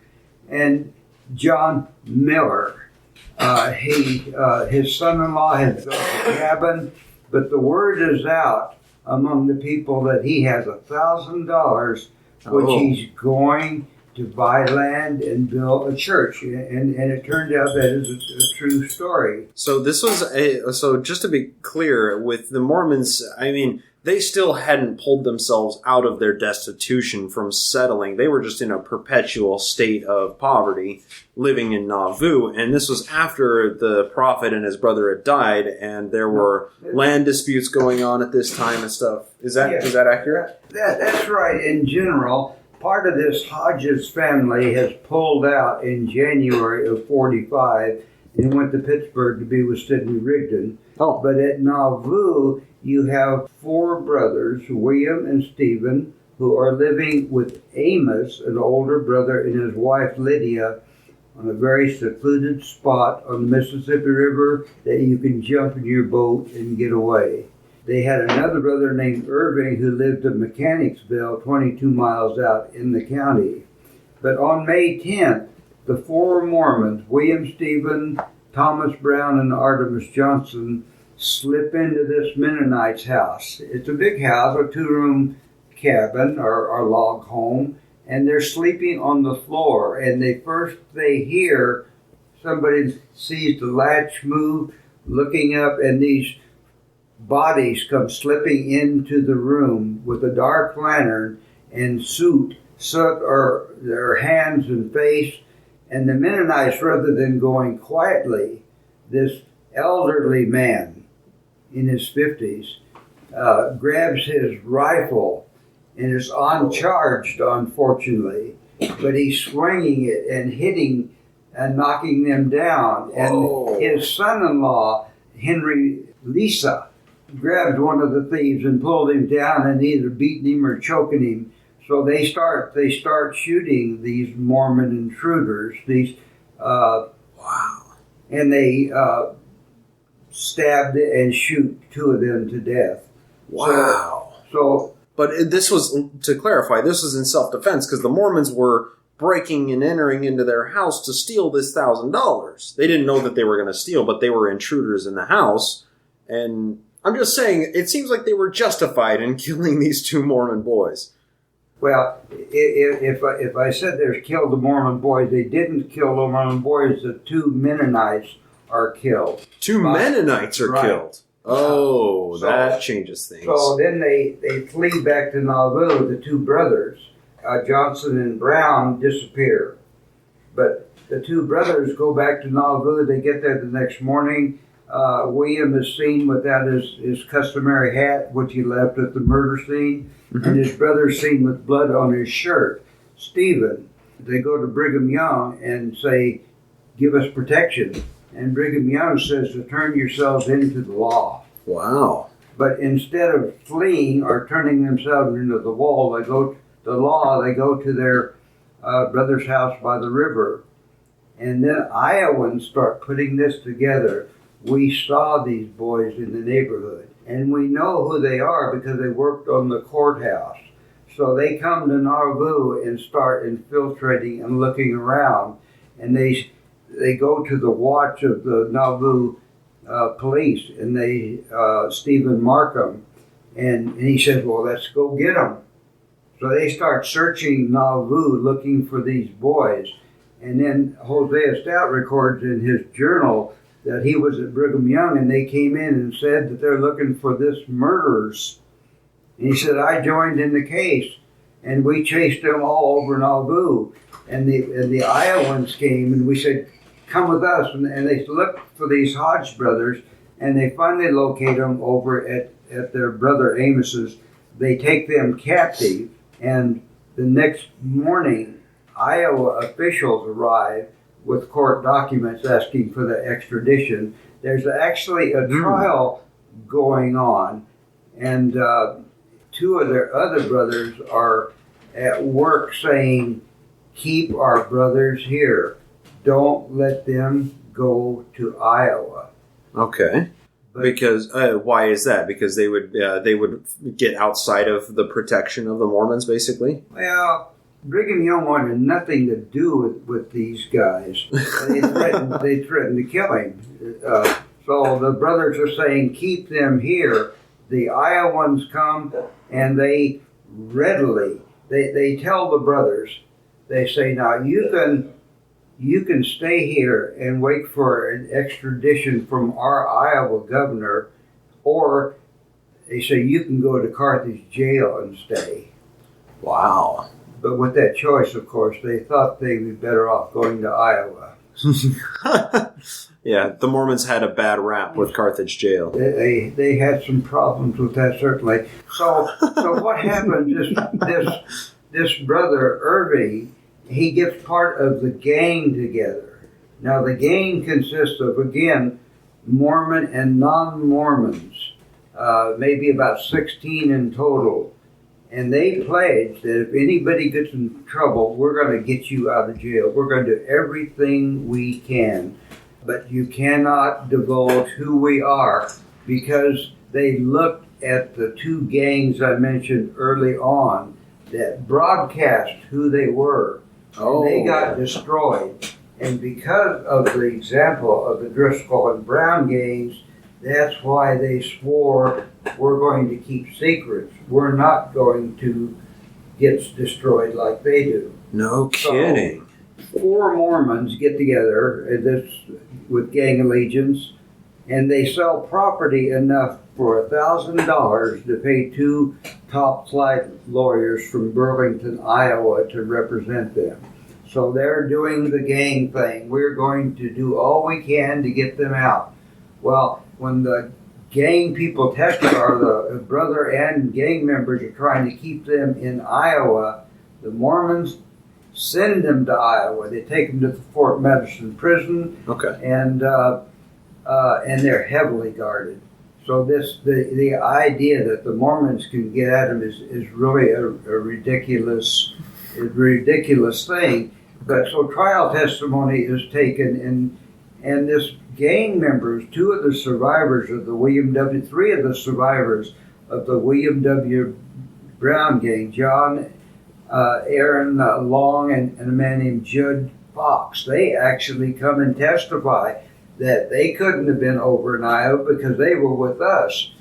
and John Miller. His son-in-law had built a cabin, but the word is out among the people that he has $1,000, which he's going to buy land and build a church. And it turned out that is a true story. So this was so just to be clear, with the Mormons, I mean, they still hadn't pulled themselves out of their destitution from settling. They were just in a perpetual state of poverty, living in NAUVOO. And this was after the prophet and his brother had died, and there were land disputes going on at this time and stuff. Is that accurate? That's right. In general, part of this Hodge's family has pulled out in January of 45 and went to Pittsburgh to be with Sidney Rigdon. Oh. But at NAUVOO, you have 4 brothers, William and Stephen, who are living with Amos, an older brother, and his wife Lydia, on a very secluded spot on the Mississippi River that you can jump in your boat and get away. They had another brother named Irving who lived in Mechanicsville, 22 miles out in the county. But on May 10th, the 4 Mormons, William Stephen, Thomas Brown, and Artemus Johnson, slip into this Mennonite's house. It's a big house, a 2-room cabin or log home, and they're sleeping on the floor. And they hear somebody sees the latch move, looking up, and these bodies come slipping into the room with a dark lantern and soot or their hands and face. And the Mennonites, rather than going quietly, this elderly man in his 50s grabs his rifle and is uncharged, unfortunately, but he's swinging it and hitting and knocking them down. And his son-in-law, Henry Lisa, grabbed one of the thieves and pulled him down and either beating him or choking him. So they start shooting these Mormon intruders. And they stabbed and shoot 2 of them to death. Wow. But this was, to clarify, this was in self-defense because the Mormons were breaking and entering into their house to steal this $1,000. They didn't know that they were going to steal, but they were intruders in the house. And I'm just saying, it seems like they were justified in killing these 2 Mormon boys. Well, if I said they killed the Mormon boys, they didn't kill the Mormon boys. The 2 Mennonites are killed. 2 Mennonites are killed. Oh, so that changes things. So then they flee back to NAUVOO. The 2 brothers, Johnson and Brown, disappear. But the 2 brothers go back to NAUVOO. They get there the next morning. William is seen without his customary hat, which he left at the murder scene. Mm-hmm. And his brother is seen with blood on his shirt. Stephen, they go to Brigham Young and say, give us protection. And Brigham Young says to turn yourselves into the law. Wow. But instead of fleeing or turning themselves into the law, they go to their brother's house by the river. And then Iowans start putting this together. We saw these boys in the neighborhood. And we know who they are because they worked on the courthouse. So they come to NAUVOO and start infiltrating and looking around. And they go to the watch of the NAUVOO police, and Stephen Markham, and he says, well, let's go get them. So they start searching NAUVOO looking for these boys. And then Hosea Stout records in his journal that he was at Brigham Young, and they came in and said that they're looking for this murderers. And he said, I joined in the case, and we chased them all over NAUVOO. And the Iowans came, and we said, come with us. And they looked for these Hodge brothers, and they finally locate them over at their brother Amos's. They take them captive, and the next morning, Iowa officials arrive with court documents asking for the extradition. There's actually a trial going on, and 2 of their other brothers are at work saying keep our brothers here. Don't let them go to Iowa. Okay. Because why is that? Because they would get outside of the protection of the Mormons, basically? Well, Brigham Young wanted nothing to do with these guys. They threatened to kill him. So the brothers are saying, keep them here. The Iowans come, and they readily, they tell the brothers, they say, now you can stay here and wait for an extradition from our Iowa governor, or they say you can go to Carthage jail and stay. Wow. But with that choice, of course, they thought they'd be better off going to Iowa. Yeah, the Mormons had a bad rap with Carthage jail. They had some problems with that, certainly. So what happened, this brother Irving, he gets part of the gang together. Now, the gang consists of, again, Mormon and non-Mormons, maybe about 16 in total. And they pledged that if anybody gets in trouble, we're going to get you out of jail. We're going to do everything we can. But you cannot divulge who we are, because they looked at the two gangs I mentioned early on that broadcast who they were. Oh. And they got destroyed. And because of the example of the Driscoll and Brown gangs, that's why they swore, we're going to keep secrets. We're not going to get destroyed like they do. No kidding. So, 4 Mormons get together with gang allegiance, and they sell property enough for $1,000 to pay 2 top-flight lawyers from Burlington, Iowa, to represent them. So they're doing the gang thing. We're going to do all we can to get them out. Well, when the gang people testify, or the brother and gang members are trying to keep them in Iowa, the Mormons send them to Iowa. They take them to the Fort Madison prison, okay, and they're heavily guarded. So the idea that the Mormons can get at them is really a ridiculous thing. But so trial testimony is taken, and this gang members, 2 of the survivors of the 3 of the survivors of the William W. Brown gang, John, Aaron Long, and a man named Judd Fox, they actually come and testify that they couldn't have been over in Iowa because they were with us.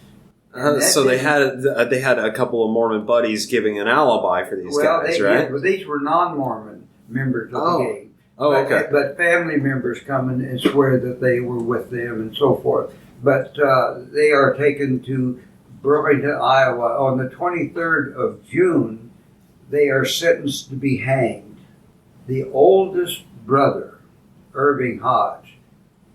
So they had a couple of Mormon buddies giving an alibi for these guys, right? Well, these were non-Mormon members of the gang. Okay. But family members come and swear that they were with them and so forth. But they are taken to Burlington, Iowa. On the 23rd of June, they are sentenced to be hanged. The oldest brother, Irving Hodge,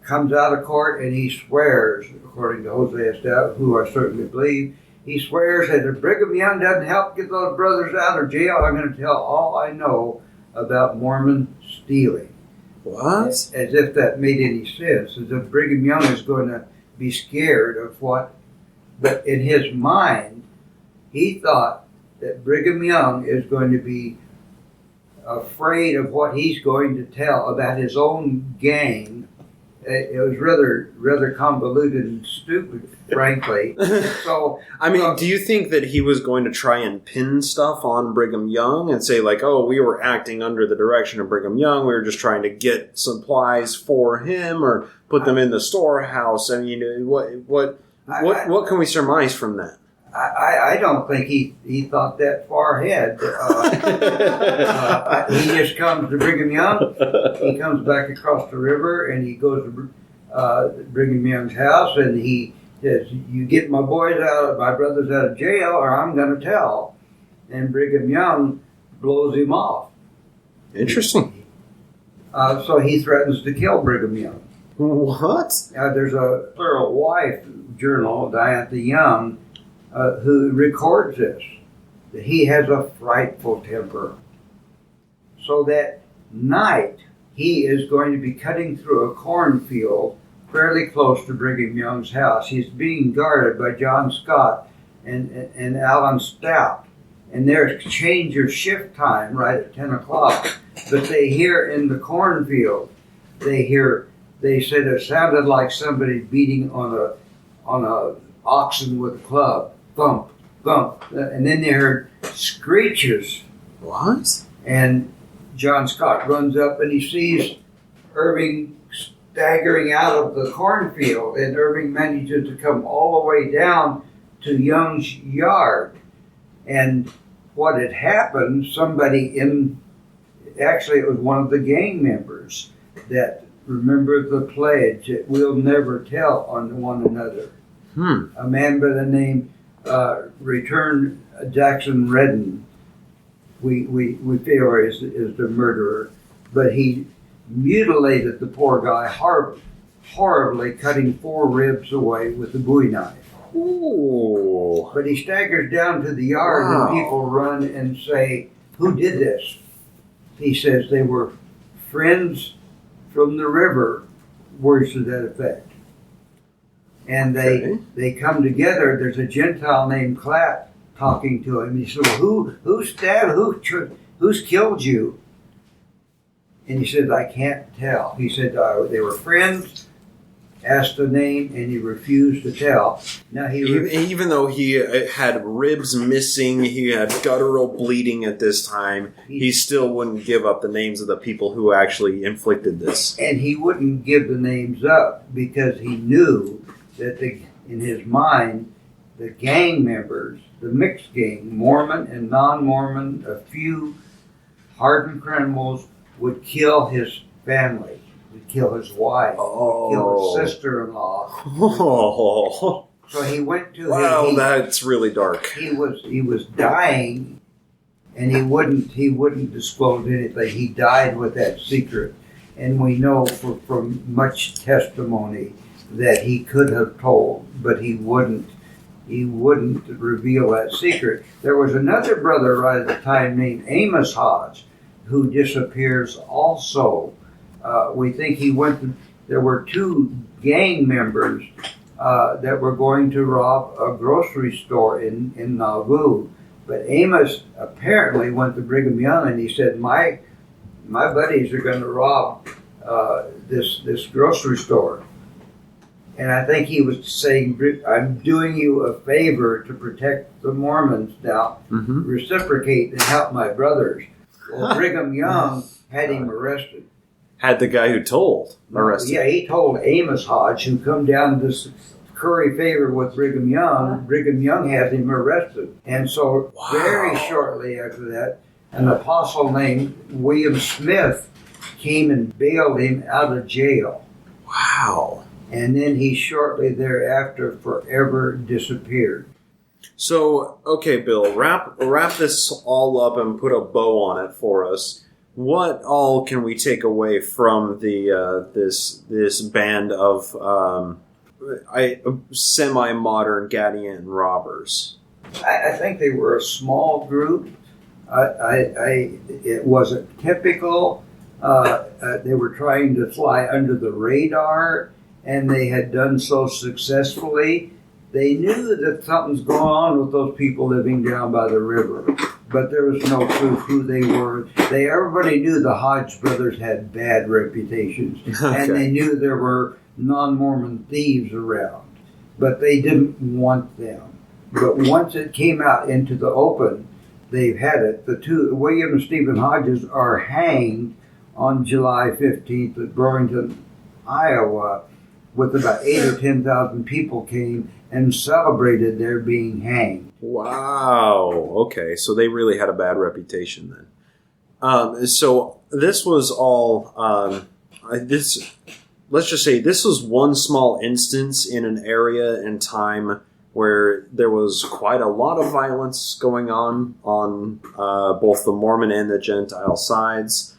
comes out of court and he swears, according to Hosea Stout, who I certainly believe, he swears that if Brigham Young doesn't help get those brothers out of jail, I'm going to tell all I know about Mormon stealing. What? As if that made any sense. As if Brigham Young is going to be scared of what... But in his mind, he thought that Brigham Young is going to be afraid of what he's going to tell about his own gang. It was rather convoluted and stupid, frankly. So, I mean, do you think that he was going to try and pin stuff on Brigham Young and say, like, oh, we were acting under the direction of Brigham Young, we were just trying to get supplies for him or put them in the storehouse? I mean, what can we surmise from that? I don't think he thought that far ahead. He just comes to Brigham Young. He comes back across the river and he goes to Brigham Young's house and he says, "You get my brothers out of jail, or I'm going to tell." And Brigham Young blows him off. Interesting. So he threatens to kill Brigham Young. What? There's a plural wife journal, Diantha Young, who records this, that he has a frightful temper. So that night, he is going to be cutting through a cornfield fairly close to Brigham Young's house. He's being guarded by John Scott and Alan Stout. and they're change your shift time right at 10 o'clock. But they hear in the cornfield, they said it sounded like somebody beating on a oxen with a club. Thump, thump. And then they heard screeches. What? And John Scott runs up and he sees Irving staggering out of the cornfield, and Irving manages to come all the way down to Young's yard. And what had happened, actually it was one of the gang members that remembered the pledge that we'll never tell on one another. A man by the name Return Jackson Redden, we feel is the murderer, but he mutilated the poor guy horribly, cutting 4 ribs away with a Bowie knife. Ooh. But he staggers down to the yard, and people run and say, "Who did this?" He says they were friends from the river, words to that effect. And they come together. There's a Gentile named Clapp talking to him. He said, well, who stabbed, who's killed you? And he said, I can't tell. He said they were friends, asked the name, and he refused to tell. Now even though he had ribs missing, he had guttural bleeding at this time, he still wouldn't give up the names of the people who actually inflicted this. And he wouldn't give the names up because he knew that in his mind, the gang members, the mixed gang, Mormon and non-Mormon, a few hardened criminals, would kill his family, would kill his wife, would kill his sister-in-law. So he went to him. That's really dark. He was dying, and he wouldn't disclose anything. He died with that secret, and we know from much testimony that he could have told, but he wouldn't reveal that secret. There was another brother right at the time named Amos Hodge, who disappears also. We think there were 2 gang members that were going to rob a grocery store in NAUVOO. But Amos apparently went to Brigham Young and he said, my buddies are going to rob this grocery store. And I think he was saying, I'm doing you a favor to protect the Mormons now, reciprocate and help my brothers. Well, Brigham Young had him arrested. Had the guy who told arrested? Yeah, he told Amos Hodge, who come down to curry favor with Brigham Young. Brigham Young has him arrested. And so very shortly after that, an apostle named William Smith came and bailed him out of jail. Wow. And then he shortly thereafter forever disappeared. So, okay, Bill, wrap this all up and put a bow on it for us. What all can we take away from the this band of semi-modern Gadian robbers? I think they were a small group. It wasn't typical. They were trying to fly under the radar, and they had done so successfully. They knew that something's going on with those people living down by the river, but there was no proof who they were. Everybody knew the Hodge brothers had bad reputations, and they knew there were non-Mormon thieves around, but they didn't want them. But once it came out into the open, they've had it. The 2, William and Stephen Hodges, are hanged on July 15th at Burlington, Iowa, with about 8,000 or 10,000 people came and celebrated their being hanged. Wow. Okay, so they really had a bad reputation then. So this was all. Let's just say this was one small instance in an area and time where there was quite a lot of violence going on both the Mormon and the Gentile sides.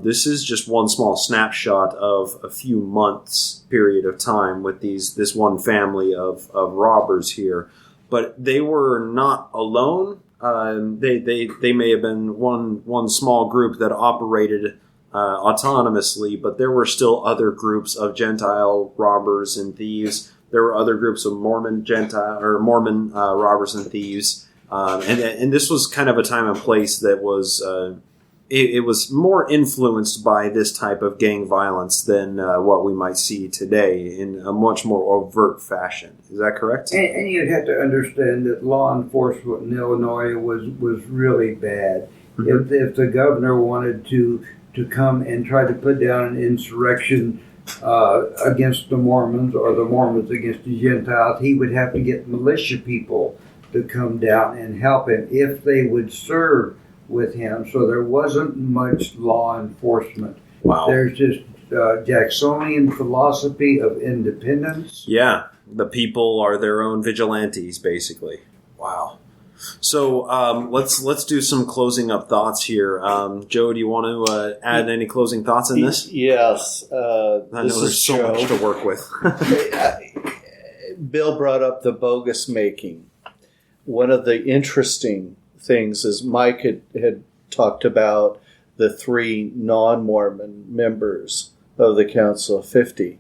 This is just one small snapshot of a few months period of time with this one family of robbers here, but they were not alone. They may have been one small group that operated autonomously, but there were still other groups of Gentile robbers and thieves. There were other groups of Mormon robbers and thieves. And this was kind of a time and place that was it was more influenced by this type of gang violence than what we might see today in a much more overt fashion. Is that correct? And you'd have to understand that law enforcement in Illinois was really bad. Mm-hmm. If the governor wanted to come and try to put down an insurrection against the Mormons or the Mormons against the Gentiles, he would have to get militia people to come down and help him if they would serve with him. So there wasn't much law enforcement. Wow. There's just Jacksonian philosophy of independence. Yeah, the people are their own vigilantes, basically. Wow. So let's do some closing up thoughts here. Joe, do you want to add any closing thoughts in this? Yes. I know there's so much to work with. Bill brought up the bogus making. One of the interesting things is Mike had talked about the 3 non-Mormon members of the Council of 50.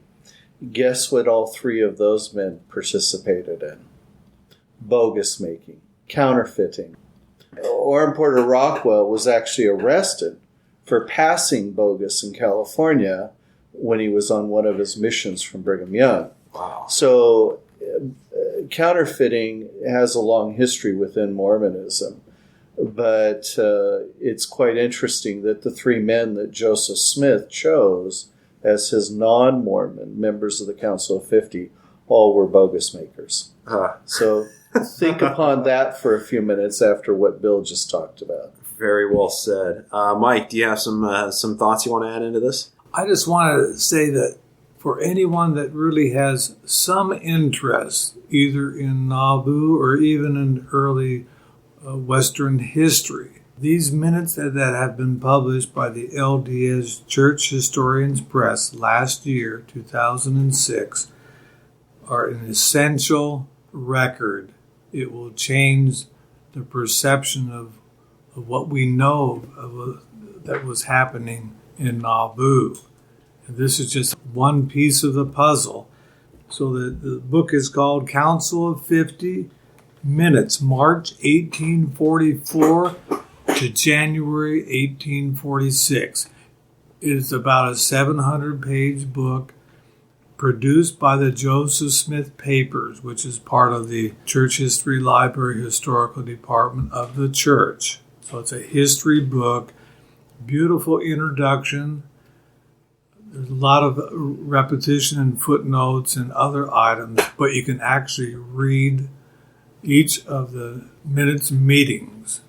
Guess what all 3 of those men participated in? Bogus making. Counterfeiting. Orrin Porter Rockwell was actually arrested for passing bogus in California when he was on one of his missions from Brigham Young. Wow. So counterfeiting has a long history within Mormonism, but it's quite interesting that the 3 men that Joseph Smith chose as his non-Mormon members of the Council of 50 all were bogus makers. So think upon that for a few minutes after what Bill just talked about. Very well said. Mike, do you have some thoughts you want to add into this? I just want to say that for anyone that really has some interest, either in NAUVOO or even in early Western history, these minutes that have been published by the LDS Church Historians Press last year, 2006, are an essential record. It will change the perception of what we know that was happening in NAUVOO. And this is just one piece of the puzzle. So the book is called Council of 50 Minutes, March 1844 to January 1846. It is about a 700-page book produced by the Joseph Smith Papers, which is part of the Church History Library Historical Department of the Church. So it's a history book, beautiful introduction. There's a lot of repetition and footnotes and other items, but you can actually read each of the minutes meetings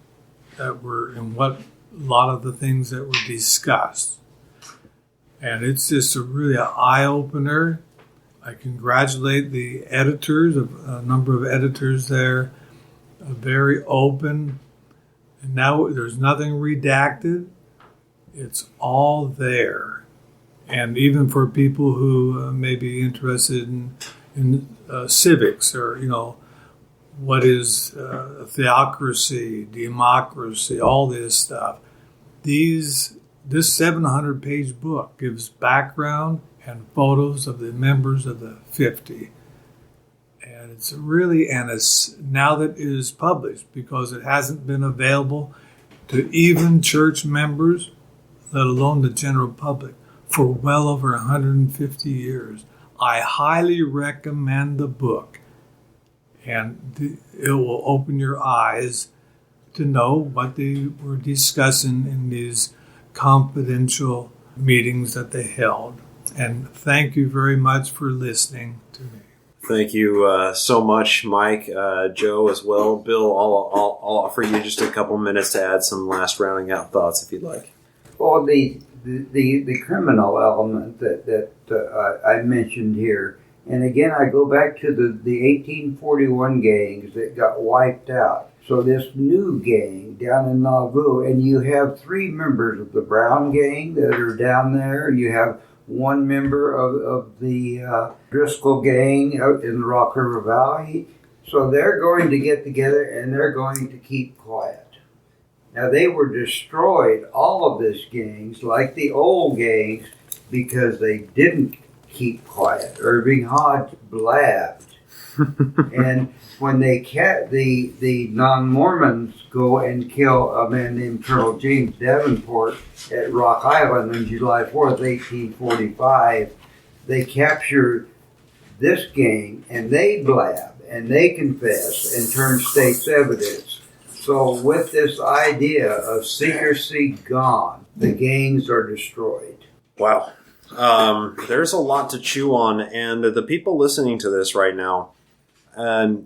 that were and what a lot of the things that were discussed. And it's just really an eye-opener. I congratulate the editors, a number of editors there, very open. And now there's nothing redacted. It's all there. And even for people who may be interested in civics or, what is theocracy, democracy, all this stuff. This 700-page book gives background and photos of the members of the 50. And it's really, now that it is published, because it hasn't been available to even church members, let alone the general public, for well over 150 years. I highly recommend the book. And it will open your eyes to know what they were discussing in these confidential meetings that they held. And thank you very much for listening to me. Thank you so much, Mike, Joe as well. Bill, I'll offer you just a couple minutes to add some last rounding out thoughts if you'd like. Well, the criminal element that I mentioned here, and again, I go back to the 1841 gangs that got wiped out. So this new gang down in NAUVOO, and you have 3 members of the Brown gang that are down there. You have 1 member of the Driscoll gang out in the Rock River Valley. So they're going to get together and they're going to keep quiet. Now they were destroyed, all of these gangs, like the old gangs, because they didn't keep quiet. Irving Hodge blabbed. And when the non-Mormons go and kill a man named Colonel James Davenport at Rock Island on July 4th, 1845, they capture this gang and they blab and they confess and turn state's evidence. So with this idea of secrecy gone, the gangs are destroyed. Wow. There's a lot to chew on, and the people listening to this right now,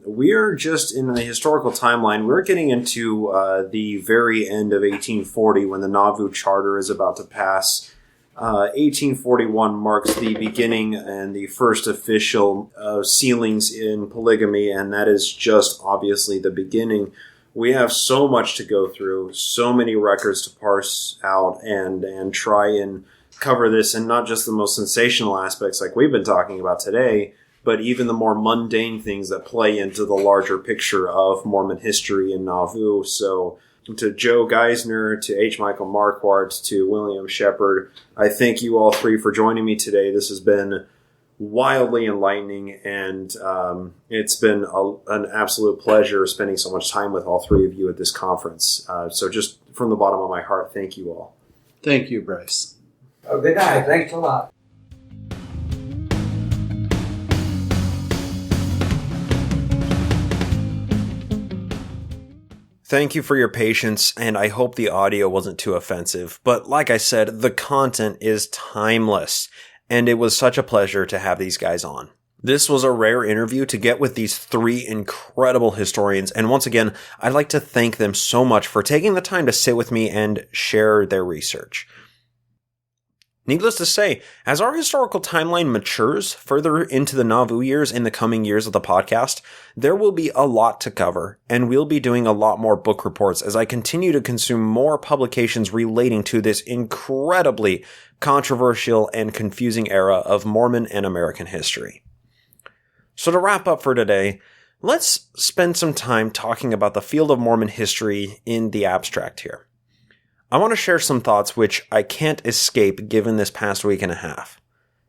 we are just in the historical timeline. We're getting into the very end of 1840 when the NAUVOO Charter is about to pass. 1841 marks the beginning and the first official sealings in polygamy, and that is just obviously the beginning. We have so much to go through, so many records to parse out and try and cover this, and not just the most sensational aspects like we've been talking about today, but even the more mundane things that play into the larger picture of Mormon history in NAUVOO. So to Joe Geisner, to H. Michael Marquardt, to William Shepard, I thank you all three for joining me today. This has been wildly enlightening, and it's been an absolute pleasure spending so much time with all three of you at this conference. So just from the bottom of my heart, thank you all. Thank you, Bryce. Oh, good night. Thanks a lot. Thank you for your patience, and I hope the audio wasn't too offensive. But like I said, the content is timeless, and it was such a pleasure to have these guys on. This was a rare interview to get with these three incredible historians, and once again, I'd like to thank them so much for taking the time to sit with me and share their research. Needless to say, as our historical timeline matures further into the NAUVOO years in the coming years of the podcast, there will be a lot to cover, and we'll be doing a lot more book reports as I continue to consume more publications relating to this incredibly controversial and confusing era of Mormon and American history. So to wrap up for today, let's spend some time talking about the field of Mormon history in the abstract here. I want to share some thoughts which I can't escape given this past week and a half.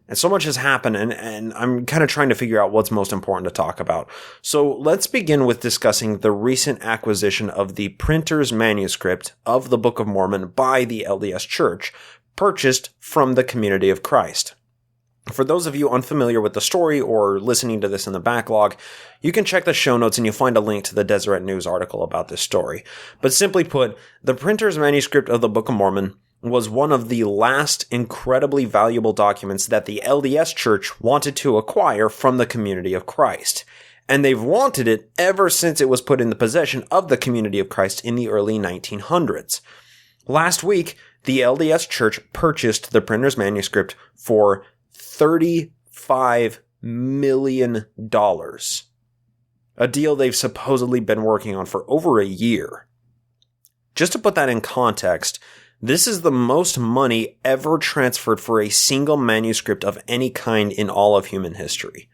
And so much has happened, and I'm kind of trying to figure out what's most important to talk about. So let's begin with discussing the recent acquisition of the printer's manuscript of the Book of Mormon by the LDS Church, purchased from the Community of Christ. For those of you unfamiliar with the story or listening to this in the backlog, you can check the show notes and you'll find a link to the Deseret News article about this story. But simply put, the printer's manuscript of the Book of Mormon was one of the last incredibly valuable documents that the LDS Church wanted to acquire from the Community of Christ. And they've wanted it ever since it was put in the possession of the Community of Christ in the early 1900s. Last week, the LDS Church purchased the printer's manuscript for $35 million. A deal they've supposedly been working on for over a year. Just to put that in context, this is the most money ever transferred for a single manuscript of any kind in all of human history.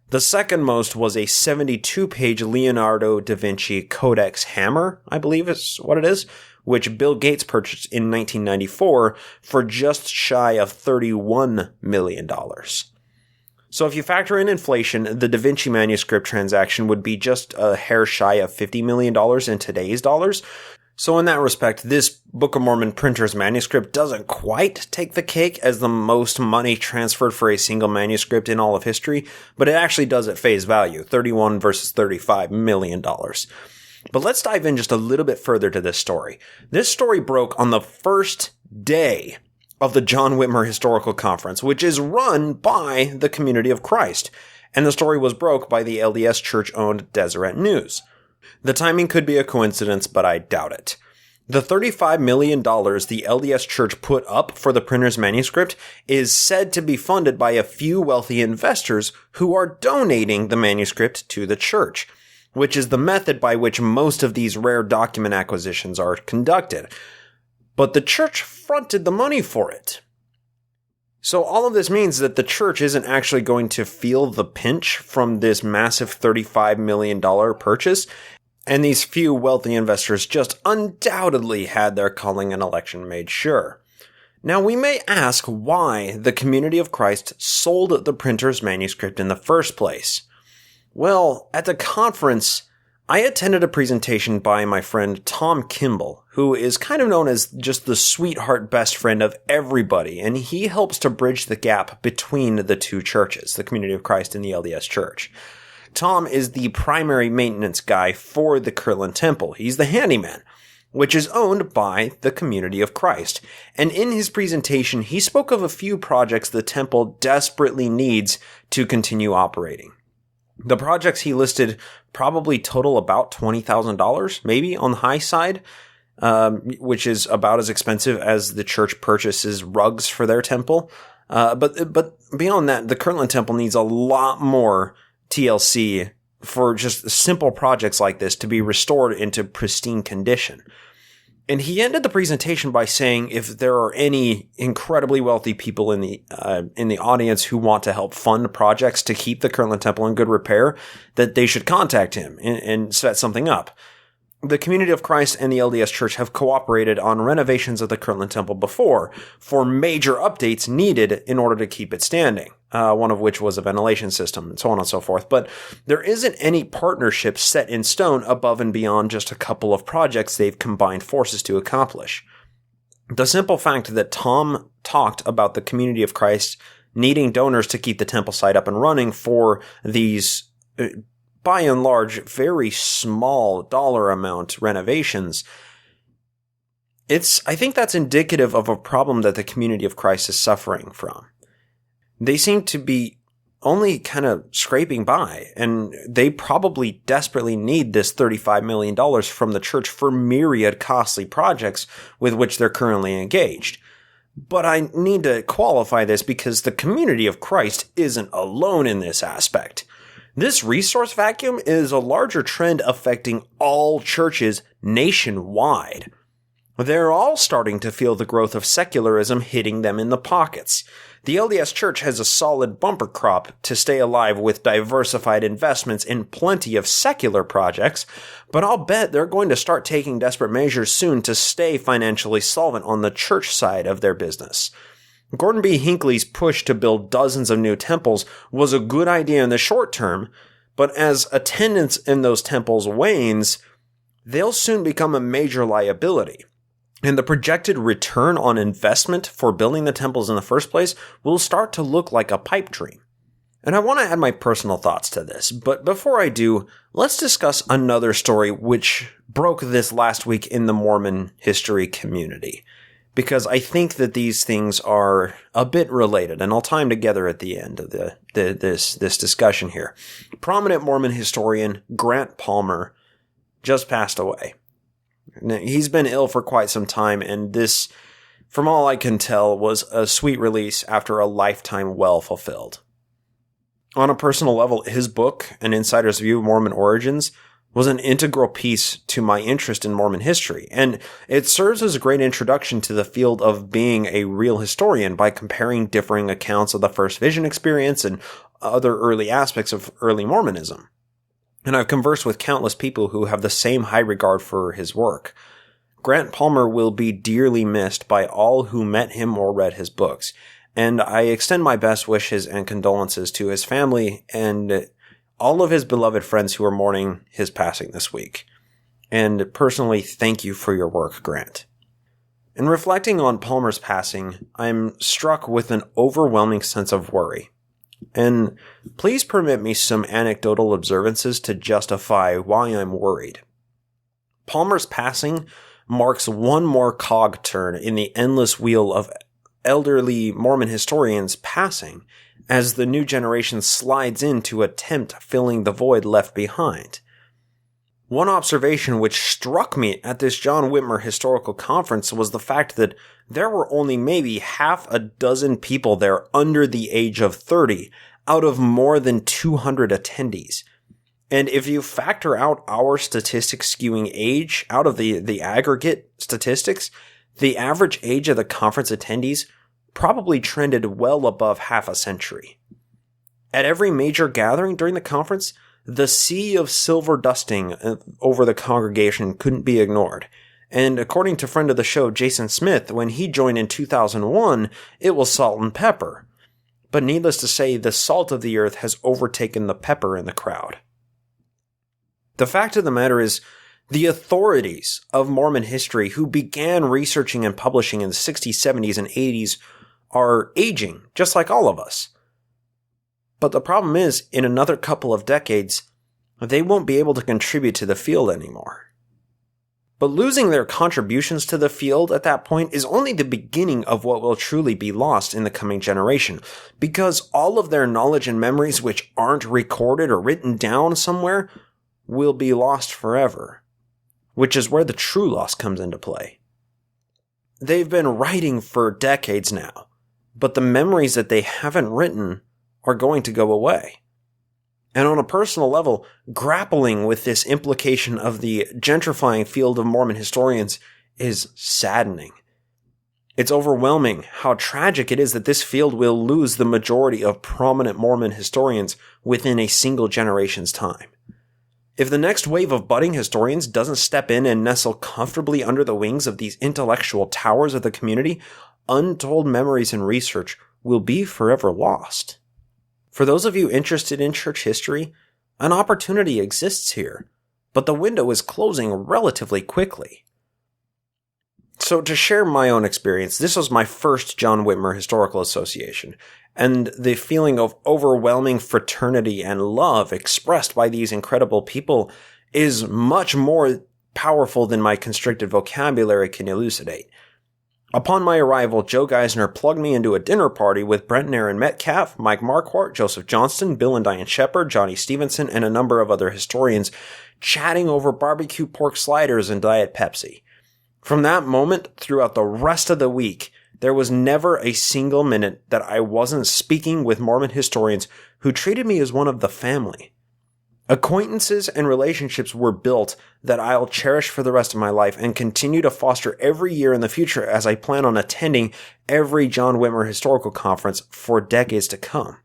The second most was a 72-page Leonardo da Vinci Codex Hammer, I believe is what it is, which Bill Gates purchased in 1994 for just shy of $31 million. So if you factor in inflation, the Da Vinci manuscript transaction would be just a hair shy of $50 million in today's dollars. So in that respect, this Book of Mormon printer's manuscript doesn't quite take the cake as the most money transferred for a single manuscript in all of history, but it actually does at face value, $31 versus $35 million. But let's dive in just a little bit further to this story. This story broke on the first day of the John Whitmer Historical Conference, which is run by the Community of Christ, and the story was broke by the LDS Church-owned Deseret News. The timing could be a coincidence, but I doubt it. The $35 million the LDS Church put up for the printer's manuscript is said to be funded by a few wealthy investors who are donating the manuscript to the church, which is the method by which most of these rare document acquisitions are conducted. But the church fronted the money for it. So all of this means that the church isn't actually going to feel the pinch from this massive $35 million purchase, and these few wealthy investors just undoubtedly had their calling and election made sure. Now we may ask why the Community of Christ sold the printer's manuscript in the first place. Well, at the conference, I attended a presentation by my friend Tom Kimball, who is kind of known as just the sweetheart best friend of everybody, and he helps to bridge the gap between the two churches, the Community of Christ and the LDS Church. Tom is the primary maintenance guy for the Kirtland Temple. He's the handyman, which is owned by the Community of Christ. And in his presentation, he spoke of a few projects the temple desperately needs to continue operating. The projects he listed probably total about $20,000, maybe on the high side, which is about as expensive as the church purchases rugs for their temple. But beyond that, the Kirtland Temple needs a lot more TLC for just simple projects like this to be restored into pristine condition. And he ended the presentation by saying if there are any incredibly wealthy people in the audience who want to help fund projects to keep the Kirtland Temple in good repair, that they should contact him and set something up. The Community of Christ and the LDS Church have cooperated on renovations of the Kirtland Temple before for major updates needed in order to keep it standing, one of which was a ventilation system and so on and so forth. But there isn't any partnership set in stone above and beyond just a couple of projects they've combined forces to accomplish. The simple fact that Tom talked about the Community of Christ needing donors to keep the temple site up and running for these by and large, very small dollar amount renovations, I think that's indicative of a problem that the Community of Christ is suffering from. They seem to be only kind of scraping by, and they probably desperately need this $35 million from the church for myriad costly projects with which they're currently engaged. But I need to qualify this because the Community of Christ isn't alone in this aspect. This resource vacuum is a larger trend affecting all churches nationwide. They're all starting to feel the growth of secularism hitting them in the pockets. The LDS Church has a solid bumper crop to stay alive with diversified investments in plenty of secular projects, but I'll bet they're going to start taking desperate measures soon to stay financially solvent on the church side of their business. Gordon B. Hinckley's push to build dozens of new temples was a good idea in the short term, but as attendance in those temples wanes, they'll soon become a major liability. And the projected return on investment for building the temples in the first place will start to look like a pipe dream. And I want to add my personal thoughts to this, but before I do, let's discuss another story which broke this last week in the Mormon history community. Because I think that these things are a bit related, and I'll tie them together at the end of this discussion here. Prominent Mormon historian Grant Palmer just passed away. Now, he's been ill for quite some time, and this, from all I can tell, was a sweet release after a lifetime well fulfilled. On a personal level, his book, An Insider's View of Mormon Origins, was an integral piece to my interest in Mormon history, and it serves as a great introduction to the field of being a real historian by comparing differing accounts of the First Vision experience and other early aspects of early Mormonism. And I've conversed with countless people who have the same high regard for his work. Grant Palmer will be dearly missed by all who met him or read his books, and I extend my best wishes and condolences to his family and all of his beloved friends who are mourning his passing this week. And personally, thank you for your work, Grant. In reflecting on Palmer's passing, I'm struck with an overwhelming sense of worry. And please permit me some anecdotal observances to justify why I'm worried. Palmer's passing marks one more cog turn in the endless wheel of elderly Mormon historians passing as the new generation slides in to attempt filling the void left behind. One observation which struck me at this John Whitmer Historical Conference was the fact that there were only maybe half a dozen people there under the age of 30 out of more than 200 attendees. And if you factor out our statistics skewing age out of the aggregate statistics, the average age of the conference attendees probably trended well above half a century. At every major gathering during the conference, the sea of silver dusting over the congregation couldn't be ignored. And according to friend of the show Jason Smith, when he joined in 2001, it was salt and pepper. But needless to say, the salt of the earth has overtaken the pepper in the crowd. The fact of the matter is, the authorities of Mormon history who began researching and publishing in the 60s, 70s, and 80s are aging, just like all of us. But the problem is, in another couple of decades, they won't be able to contribute to the field anymore. But losing their contributions to the field at that point is only the beginning of what will truly be lost in the coming generation, because all of their knowledge and memories which aren't recorded or written down somewhere will be lost forever, which is where the true loss comes into play. They've been writing for decades now, but the memories that they haven't written are going to go away. And on a personal level, grappling with this implication of the gentrifying field of Mormon historians is saddening. It's overwhelming how tragic it is that this field will lose the majority of prominent Mormon historians within a single generation's time. If the next wave of budding historians doesn't step in and nestle comfortably under the wings of these intellectual towers of the community, untold memories and research will be forever lost. For those of you interested in church history, an opportunity exists here, but the window is closing relatively quickly. So to share my own experience, this was my first John Whitmer Historical Association, and the feeling of overwhelming fraternity and love expressed by these incredible people is much more powerful than my constricted vocabulary can elucidate. Upon my arrival, Joe Geisner plugged me into a dinner party with Brent and Aaron Metcalf, Mike Marquardt, Joseph Johnston, Bill and Diane Shepard, Johnny Stevenson, and a number of other historians, chatting over barbecue pork sliders and Diet Pepsi. From that moment, throughout the rest of the week, there was never a single minute that I wasn't speaking with Mormon historians who treated me as one of the family. Acquaintances and relationships were built that I'll cherish for the rest of my life and continue to foster every year in the future as I plan on attending every John Whitmer Historical Conference for decades to come.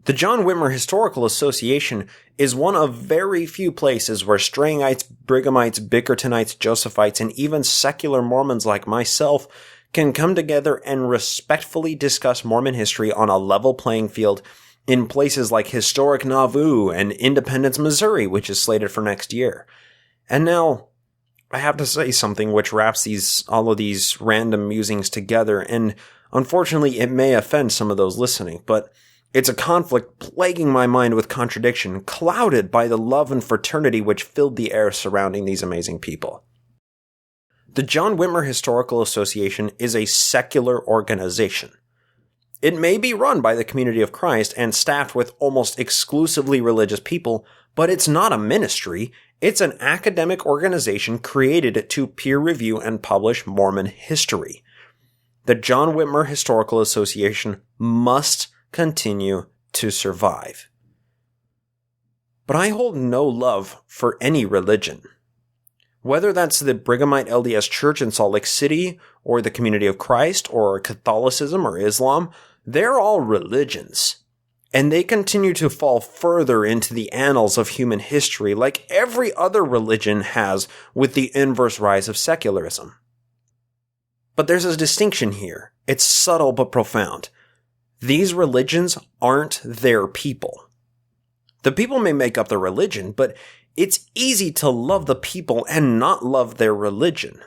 The John Whitmer Historical Association is one of very few places where Strangites, Brighamites, Bickertonites, Josephites, and even secular Mormons like myself can come together and respectfully discuss Mormon history on a level playing field in places like historic NAUVOO and Independence, Missouri, which is slated for next year. And now, I have to say something which wraps all of these random musings together, and unfortunately it may offend some of those listening, but it's a conflict plaguing my mind with contradiction, clouded by the love and fraternity which filled the air surrounding these amazing people. The John Whitmer Historical Association is a secular organization. It may be run by the community of Christ and staffed with almost exclusively religious people, but it's not a ministry. It's an academic organization created to peer review and publish Mormon history. The John Whitmer Historical Association must continue to survive. But I hold no love for any religion. Whether that's the Brighamite LDS Church in Salt Lake City, or the Community of Christ, or Catholicism or Islam, they're all religions. And they continue to fall further into the annals of human history like every other religion has with the inverse rise of secularism. But there's a distinction here. It's subtle but profound. These religions aren't their people. The people may make up the religion, but it's easy to love the people and not love their religion.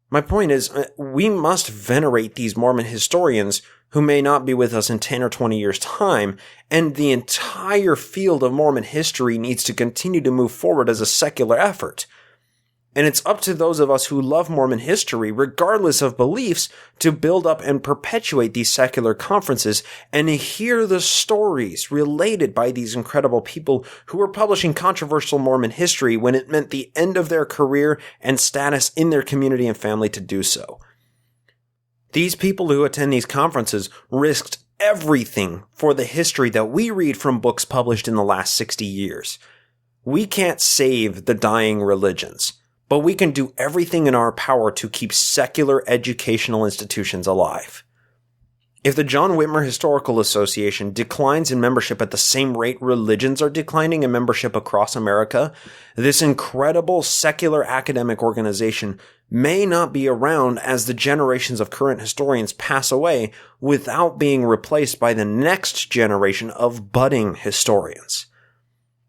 My point is, we must venerate these Mormon historians who may not be with us in 10 or 20 years' time, and the entire field of Mormon history needs to continue to move forward as a secular effort. And it's up to those of us who love Mormon history, regardless of beliefs, to build up and perpetuate these secular conferences and hear the stories related by these incredible people who were publishing controversial Mormon history when it meant the end of their career and status in their community and family to do so. These people who attend these conferences risked everything for the history that we read from books published in the last 60 years. We can't save the dying religions, but we can do everything in our power to keep secular educational institutions alive. If the John Whitmer Historical Association declines in membership at the same rate religions are declining in membership across America, this incredible secular academic organization may not be around as the generations of current historians pass away without being replaced by the next generation of budding historians.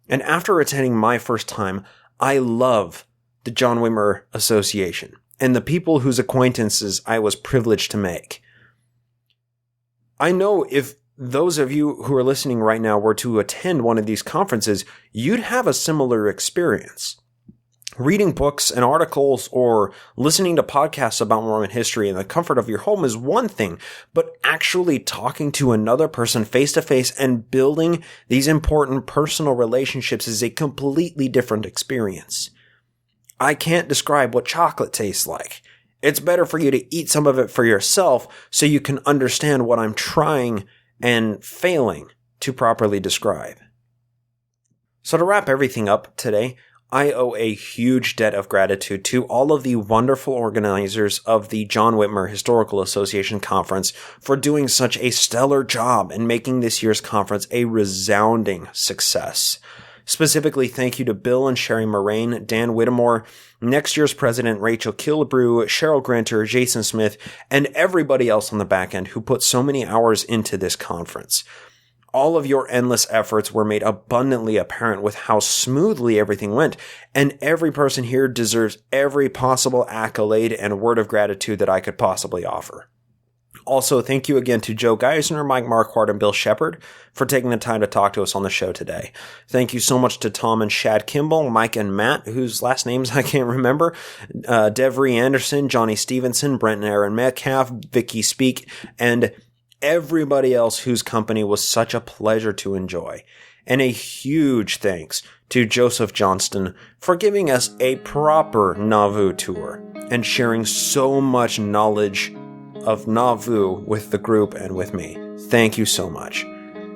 And after attending my first time, I love the John Whitmer Association and the people whose acquaintances I was privileged to make. I know if those of you who are listening right now were to attend one of these conferences, you'd have a similar experience. Reading books and articles or listening to podcasts about Mormon history in the comfort of your home is one thing, but actually talking to another person face to face and building these important personal relationships is a completely different experience. I can't describe what chocolate tastes like. It's better for you to eat some of it for yourself so you can understand what I'm trying and failing to properly describe. So to wrap everything up today, I owe a huge debt of gratitude to all of the wonderful organizers of the John Whitmer Historical Association Conference for doing such a stellar job and making this year's conference a resounding success. Specifically, thank you to Bill and Sherry Moraine, Dan Whittemore, next year's president Rachel Killebrew, Cheryl Granter, Jason Smith, and everybody else on the back end who put so many hours into this conference. All of your endless efforts were made abundantly apparent with how smoothly everything went, and every person here deserves every possible accolade and word of gratitude that I could possibly offer. Also, thank you again to Joe Geisner, Mike Marquardt, and Bill Shepard for taking the time to talk to us on the show today. Thank you so much to Tom and Shad Kimball, Mike and Matt, whose last names I can't remember, Devry Anderson, Johnny Stevenson, Brent and Aaron Metcalf, Vicky Speak, and everybody else whose company was such a pleasure to enjoy. And a huge thanks to Joseph Johnston for giving us a proper NAUVOO tour and sharing so much knowledge of NAUVOO with the group and with me. Thank you so much.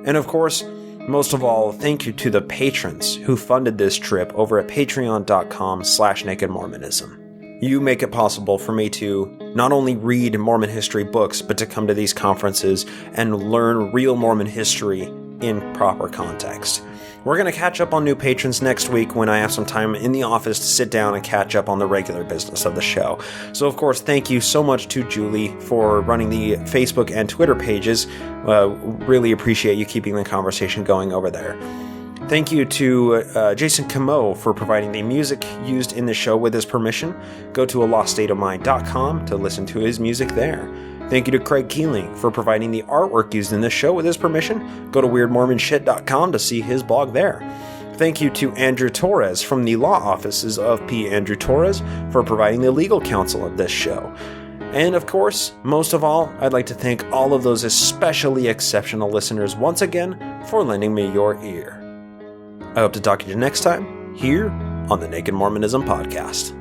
And of course, most of all, thank you to the patrons who funded this trip over at patreon.com/nakedmormonism. You make it possible for me to not only read Mormon history books, but to come to these conferences and learn real Mormon history in proper context. We're going to catch up on new patrons next week when I have some time in the office to sit down and catch up on the regular business of the show. So, of course, thank you so much to Julie for running the Facebook and Twitter pages. Really appreciate you keeping the conversation going over there. Thank you to Jason Camo for providing the music used in the show with his permission. Go to aloststateofmind.com to listen to his music there. Thank you to Craig Keeling for providing the artwork used in this show with his permission. Go to weirdmormonshit.com to see his blog there. Thank you to Andrew Torres from the law offices of P. Andrew Torres for providing the legal counsel of this show. And of course, most of all, I'd like to thank all of those especially exceptional listeners once again for lending me your ear. I hope to talk to you next time here on the Naked Mormonism Podcast.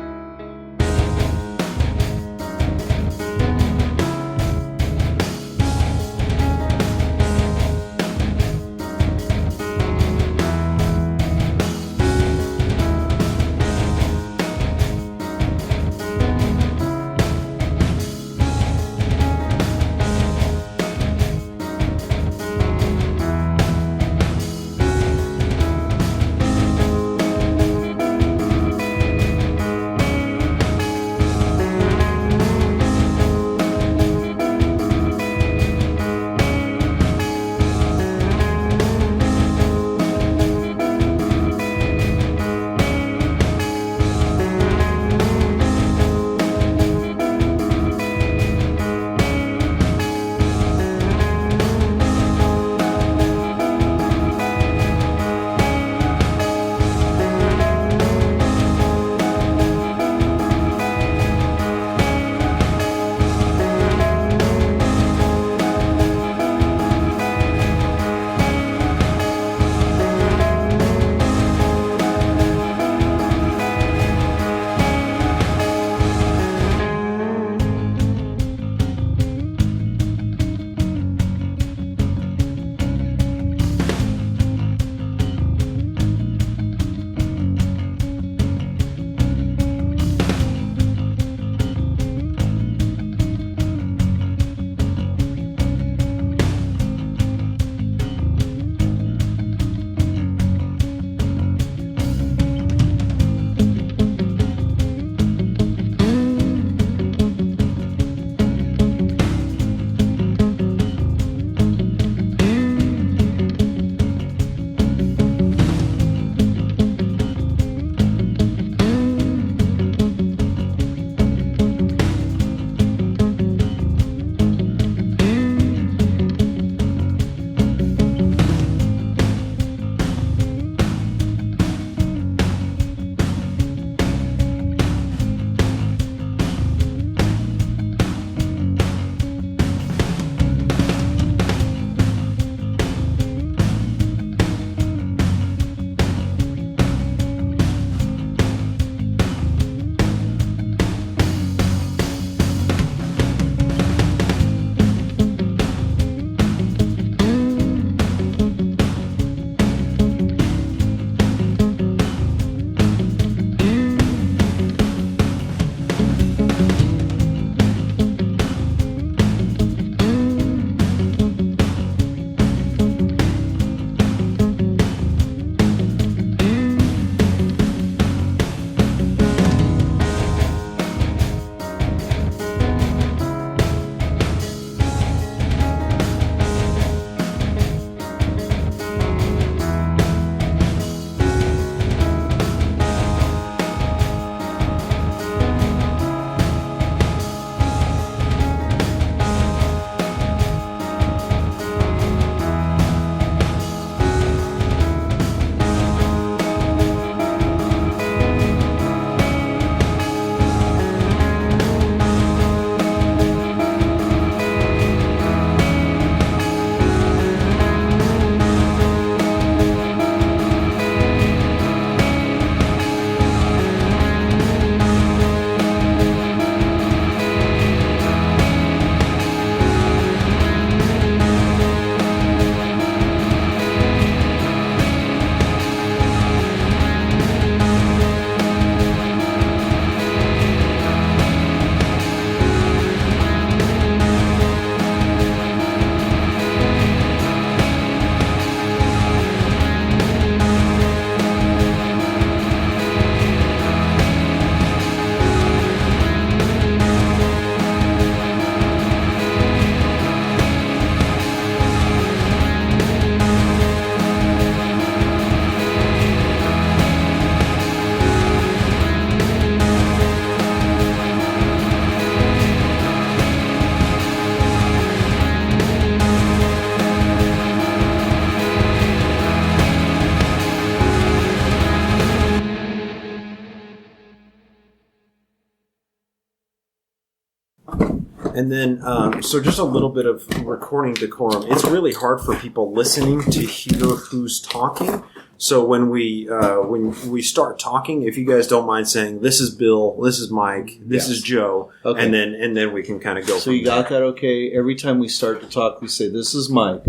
And then, so just a little bit of recording decorum. It's really hard for people listening to hear who's talking. So when we start talking, if you guys don't mind saying, "This is Bill," "This is Mike," "This is Joe," Okay. and then we can kind of go. So you got that okay? Every time we start to talk, we say, "This is Mike."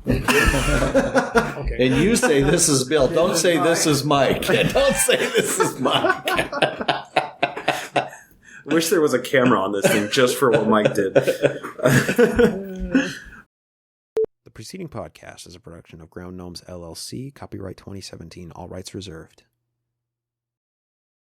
Okay. And you say, "This is Bill." Don't say, "This is Mike." Don't say, "This is Mike." Wish there was a camera on this thing just for what Mike did. The preceding podcast is a production of Ground Gnomes LLC, copyright 2017, all rights reserved.